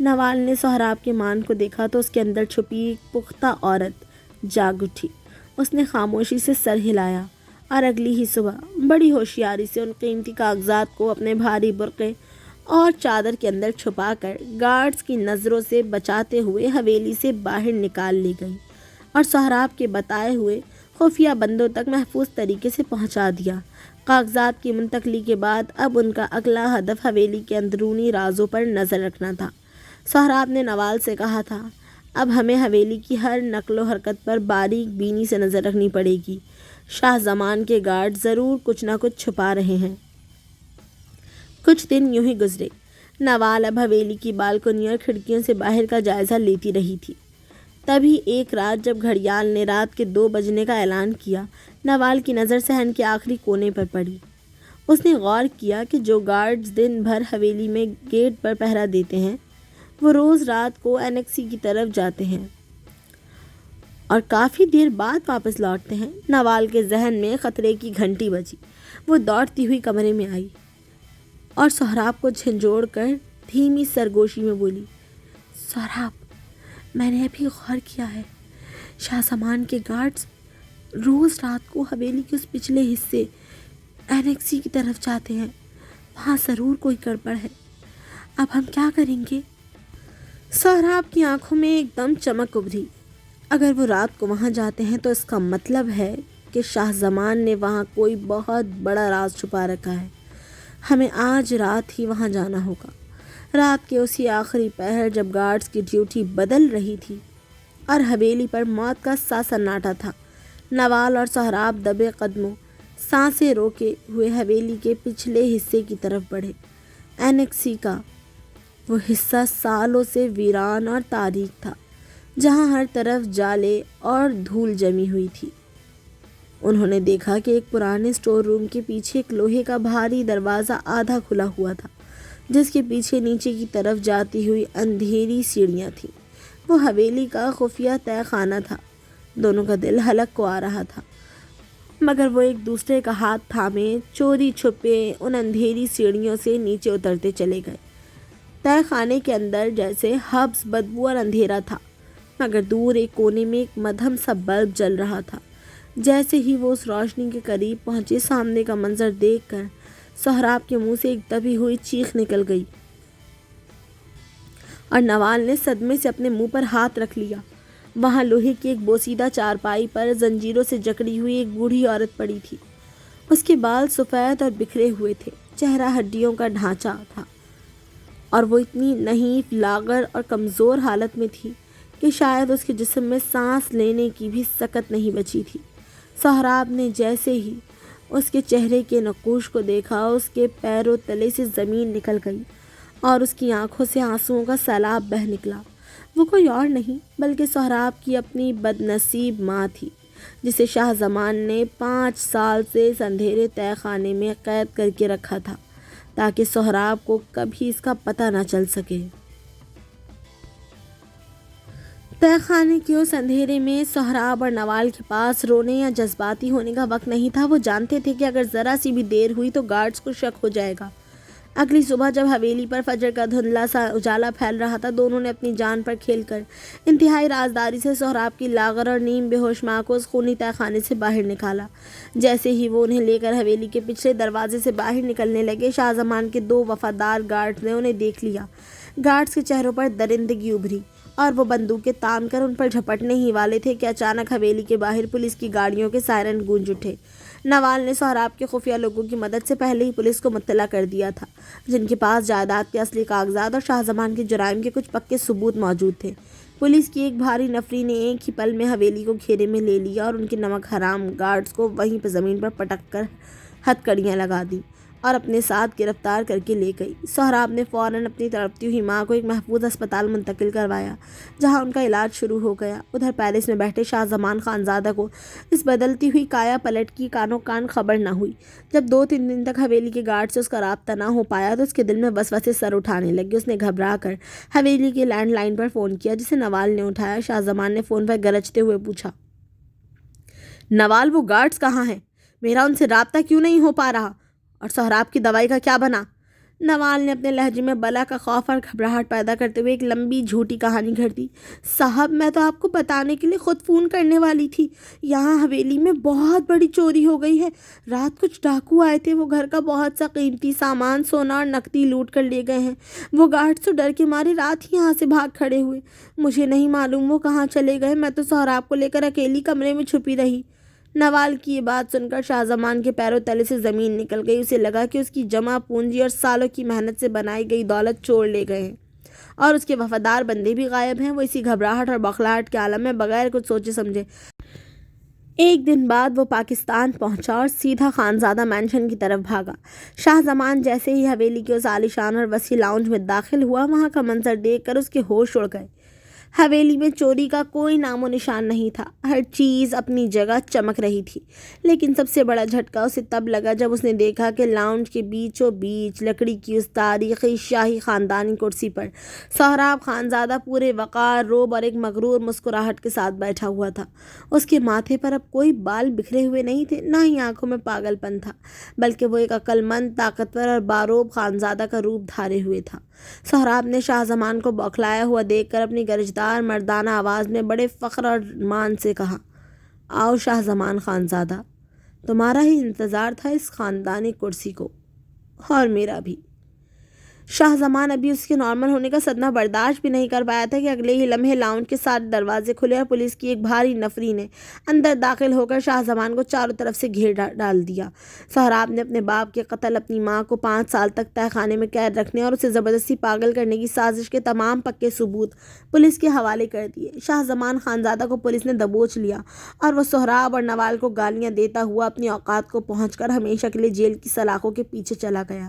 نوال نے سہراب کے مان کو دیکھا تو اس کے اندر چھپی ایک پختہ عورت جاگ اٹھی۔ اس نے خاموشی سے سر ہلایا اور اگلی ہی صبح بڑی ہوشیاری سے ان قیمتی کاغذات کو اپنے بھاری برقعے اور چادر کے اندر چھپا کر گارڈز کی نظروں سے بچاتے ہوئے حویلی سے باہر نکال لی گئی اور سہراب کے بتائے ہوئے خفیہ بندوں تک محفوظ طریقے سے پہنچا دیا۔ کاغذات کی منتقلی کے بعد اب ان کا اگلا ہدف حویلی کے اندرونی رازوں پر نظر رکھنا تھا۔ سہراب نے نوال سے کہا تھا، اب ہمیں حویلی کی ہر نقل و حرکت پر باریک بینی سے نظر رکھنی پڑے گی۔ شاہ زمان کے گارڈ ضرور کچھ نہ کچھ چھپا رہے ہیں۔ کچھ دن یوں ہی گزرے۔ نوال اب حویلی کی بالکنی اور کھڑکیوں سے باہر کا جائزہ لیتی رہی تھی۔ تبھی ایک رات جب گھڑیال نے رات کے 2 بجنے کا اعلان کیا، نوال کی نظر صحن کے آخری کونے پر پڑی۔ اس نے غور کیا کہ جو گارڈز دن بھر حویلی میں گیٹ پر پہرا دیتے ہیں، وہ روز رات کو انیکسی کی طرف جاتے ہیں اور کافی دیر بعد واپس لوٹتے ہیں۔ نوال کے ذہن میں خطرے کی گھنٹی بجی۔ وہ دوڑتی ہوئی کمرے میں آئی اور سہراب کو جھنجھوڑ کر دھیمی سرگوشی میں بولی، سہراب، میں نے ابھی غور کیا ہے، شاہ زمان کے گارڈز روز رات کو حویلی کے اس پچھلے حصے اینیکسی کی طرف جاتے ہیں۔ وہاں ضرور کوئی گڑبڑ ہے۔ اب ہم کیا کریں گے؟ سہراب کی آنکھوں میں ایک دم چمک ابھری۔ اگر وہ رات کو وہاں جاتے ہیں تو اس کا مطلب ہے کہ شاہ زمان نے وہاں کوئی بہت بڑا راز چھپا رکھا ہے۔ ہمیں آج رات ہی وہاں جانا ہوگا۔ رات کے اسی آخری پہر جب گارڈز کی ڈیوٹی بدل رہی تھی اور حویلی پر موت کا سا سناٹا تھا، نوال اور سہراب دبے قدموں، سانسیں روکے ہوئے حویلی کے پچھلے حصے کی طرف بڑھے۔ اینیکسی کا وہ حصہ سالوں سے ویران اور تاریک تھا، جہاں ہر طرف جالے اور دھول جمی ہوئی تھی۔ انہوں نے دیکھا کہ ایک پرانے اسٹور روم کے پیچھے ایک لوہے کا بھاری دروازہ آدھا کھلا ہوا تھا، جس کے پیچھے نیچے کی طرف جاتی ہوئی اندھیری سیڑھیاں تھیں۔ وہ حویلی کا خفیہ تہہ خانہ تھا۔ دونوں کا دل حلق کو آ رہا تھا، مگر وہ ایک دوسرے کا ہاتھ تھامے چوری چھپے ان اندھیری سیڑھیوں سے نیچے اترتے چلے گئے۔ تہہ خانے کے اندر جیسے حبس، بدبو اور اندھیرا تھا، مگر دور ایک کونے میں ایک مدھم سا بلب جل رہا تھا۔ جیسے ہی وہ اس روشنی کے قریب پہنچے، سامنے کا منظر دیکھ کر سہراب کے منہ سے ایک دبی ہوئی چیخ نکل گئی اور نوال نے صدمے سے اپنے منہ پر ہاتھ رکھ لیا۔ وہاں لوہے کی ایک بوسیدہ چارپائی پر زنجیروں سے جکڑی ہوئی ایک بوڑھی عورت پڑی تھی۔ اس کے بال سفید اور بکھرے ہوئے تھے، چہرہ ہڈیوں کا ڈھانچہ تھا، اور وہ اتنی نحیف، لاغر اور کمزور حالت میں تھی کہ شاید اس کے جسم میں سانس لینے کی بھی سکت نہیں بچی تھی۔ سہراب نے جیسے ہی اس کے چہرے کے نقوش کو دیکھا، اس کے پیروں تلے سے زمین نکل گئی اور اس کی آنکھوں سے آنسوؤں کا سیلاب بہہ نکلا۔ وہ کوئی اور نہیں بلکہ سہراب کی اپنی بد نصیب ماں تھی، جسے شاہ زمان نے 5 سال سے اس اندھیرے تہہ خانے میں قید کر کے رکھا تھا تاکہ سہراب کو کبھی اس کا پتہ نہ چل سکے۔ تہہ خانے کے اس اندھیرے میں سہراب اور نوال کے پاس رونے یا جذباتی ہونے کا وقت نہیں تھا۔ وہ جانتے تھے کہ اگر ذرا سی بھی دیر ہوئی تو گارڈز کو شک ہو جائے گا۔ اگلی صبح جب حویلی پر فجر کا دھندلا سا اجالا پھیل رہا تھا، دونوں نے اپنی جان پر کھیل کر انتہائی رازداری سے سہراب کی لاغر اور نیم بے ہوش ماں کو اس خونی تہہ خانے سے باہر نکالا۔ جیسے ہی وہ انہیں لے کر حویلی کے پچھلے دروازے سے باہر نکلنے لگے، شاہ زمان کے 2 وفادار گارڈز نے انہیں دیکھ لیا۔ گارڈز کے چہروں پر درندگی ابھری اور وہ بندوقیں تان کر ان پر جھپٹنے ہی والے تھے کہ اچانک حویلی کے باہر پولیس کی گاڑیوں کے سائرن گونج اٹھے۔ نوال نے سہراب کے خفیہ لوگوں کی مدد سے پہلے ہی پولیس کو مطلع کر دیا تھا، جن کے پاس جائیداد کے اصلی کاغذات اور شاہ زمان کے جرائم کے کچھ پکے ثبوت موجود تھے۔ پولیس کی ایک بھاری نفری نے ایک ہی پل میں حویلی کو گھیرے میں لے لیا اور ان کے نمک حرام گارڈز کو وہیں پہ زمین پر پٹک کر ہتھ کڑیاں لگا دیں اور اپنے ساتھ گرفتار کر کے لے گئی۔ سہراب نے فوراً اپنی تڑپتی ہوئی ماں کو ایک محفوظ اسپتال منتقل کروایا، جہاں ان کا علاج شروع ہو گیا۔ ادھر پیلس میں بیٹھے شاہ زمان خانزادہ کو اس بدلتی ہوئی کایا پلٹ کی کانوں کان خبر نہ ہوئی۔ جب 2-3 دن تک حویلی کے گارڈ سے اس کا رابطہ نہ ہو پایا تو اس کے دل میں وسوسے سر اٹھانے لگے۔ اس نے گھبرا کر حویلی کے لینڈ لائن پر فون کیا، جسے نوال نے اٹھایا۔ شاہ زمان نے فون پر گرجتے ہوئے پوچھا، نوال وہ گارڈز کہاں ہیں؟ میرا ان سے رابطہ کیوں نہیں ہو پا رہا؟ اور سہراب کی دوائی کا کیا بنا؟ نوال نے اپنے لہجے میں بلا کا خوف اور گھبراہٹ پیدا کرتے ہوئے ایک لمبی جھوٹی کہانی گھڑ دی۔ صاحب، میں تو آپ کو بتانے کے لیے خود فون کرنے والی تھی۔ یہاں حویلی میں بہت بڑی چوری ہو گئی ہے۔ رات کچھ ڈاکو آئے تھے، وہ گھر کا بہت سا قیمتی سامان، سونا اور نقدی لوٹ کر لے گئے ہیں۔ وہ گارڈز تو ڈر کے مارے رات ہی یہاں سے بھاگ کھڑے ہوئے۔ مجھے نہیں معلوم وہ کہاں چلے گئے، میں تو سہراب کو لے کر اکیلی کمرے میں چھپی رہی۔ نوال کی یہ بات سن کر شاہ زمان کے پیروں تلے سے زمین نکل گئی۔ اسے لگا کہ اس کی جمع پونجی اور سالوں کی محنت سے بنائی گئی دولت چور لے گئے ہیں اور اس کے وفادار بندے بھی غائب ہیں۔ وہ اسی گھبراہٹ اور بوکھلاہٹ کے عالم میں بغیر کچھ سوچے سمجھے ایک دن بعد وہ پاکستان پہنچا اور سیدھا خانزادہ مینشن کی طرف بھاگا۔ شاہ زمان جیسے ہی حویلی کے اس عالیشان اور وسیع لاؤنج میں داخل ہوا، وہاں کا منظر دیکھ کر اس کے ہوش اڑ گئے۔ حویلی میں چوری کا کوئی نام و نشان نہیں تھا، ہر چیز اپنی جگہ چمک رہی تھی، لیکن سب سے بڑا جھٹکا اسے تب لگا جب اس نے دیکھا کہ لاؤنج کے بیچوں بیچ لکڑی کی اس تاریخی شاہی خاندانی کرسی پر سہراب خانزادہ پورے وقار، رعب اور ایک مغرور مسکراہٹ کے ساتھ بیٹھا ہوا تھا۔ اس کے ماتھے پر اب کوئی بال بکھرے ہوئے نہیں تھے، نہ ہی آنکھوں میں پاگل پن تھا، بلکہ وہ ایک عقل مند، طاقتور اور باروب خانزادہ کا روپ دھارے ہوئے تھا۔ سہراب نے شاہ زمان کو بوکھلایا ہوا دیکھ کر اپنی گرجدار مردانہ آواز میں بڑے فخر اور مان سے کہا، آؤ شاہ زمان خانزادہ، تمہارا ہی انتظار تھا اس خاندانی کرسی کو، اور میرا بھی۔ شاہ زمان ابھی اس کے نارمل ہونے کا صدمہ برداشت بھی نہیں کر پایا تھا کہ اگلے ہی لمحے لاؤنج کے 7 دروازے کھلے اور پولیس کی ایک بھاری نفری نے اندر داخل ہو کر شاہ زمان کو چاروں طرف سے گھیر ڈال دیا۔ سہراب نے اپنے باپ کے قتل، اپنی ماں کو 5 سال تک تہہ خانے میں قید رکھنے اور اسے زبردستی پاگل کرنے کی سازش کے تمام پکے ثبوت پولیس کے حوالے کر دیے۔ شاہ زمان خانزادہ کو پولیس نے دبوچ لیا اور وہ سہراب اور نوال کو گالیاں دیتا ہوا اپنی اوقات کو پہنچ کر ہمیشہ کے لیے جیل کی سلاخوں کے پیچھے چلا گیا،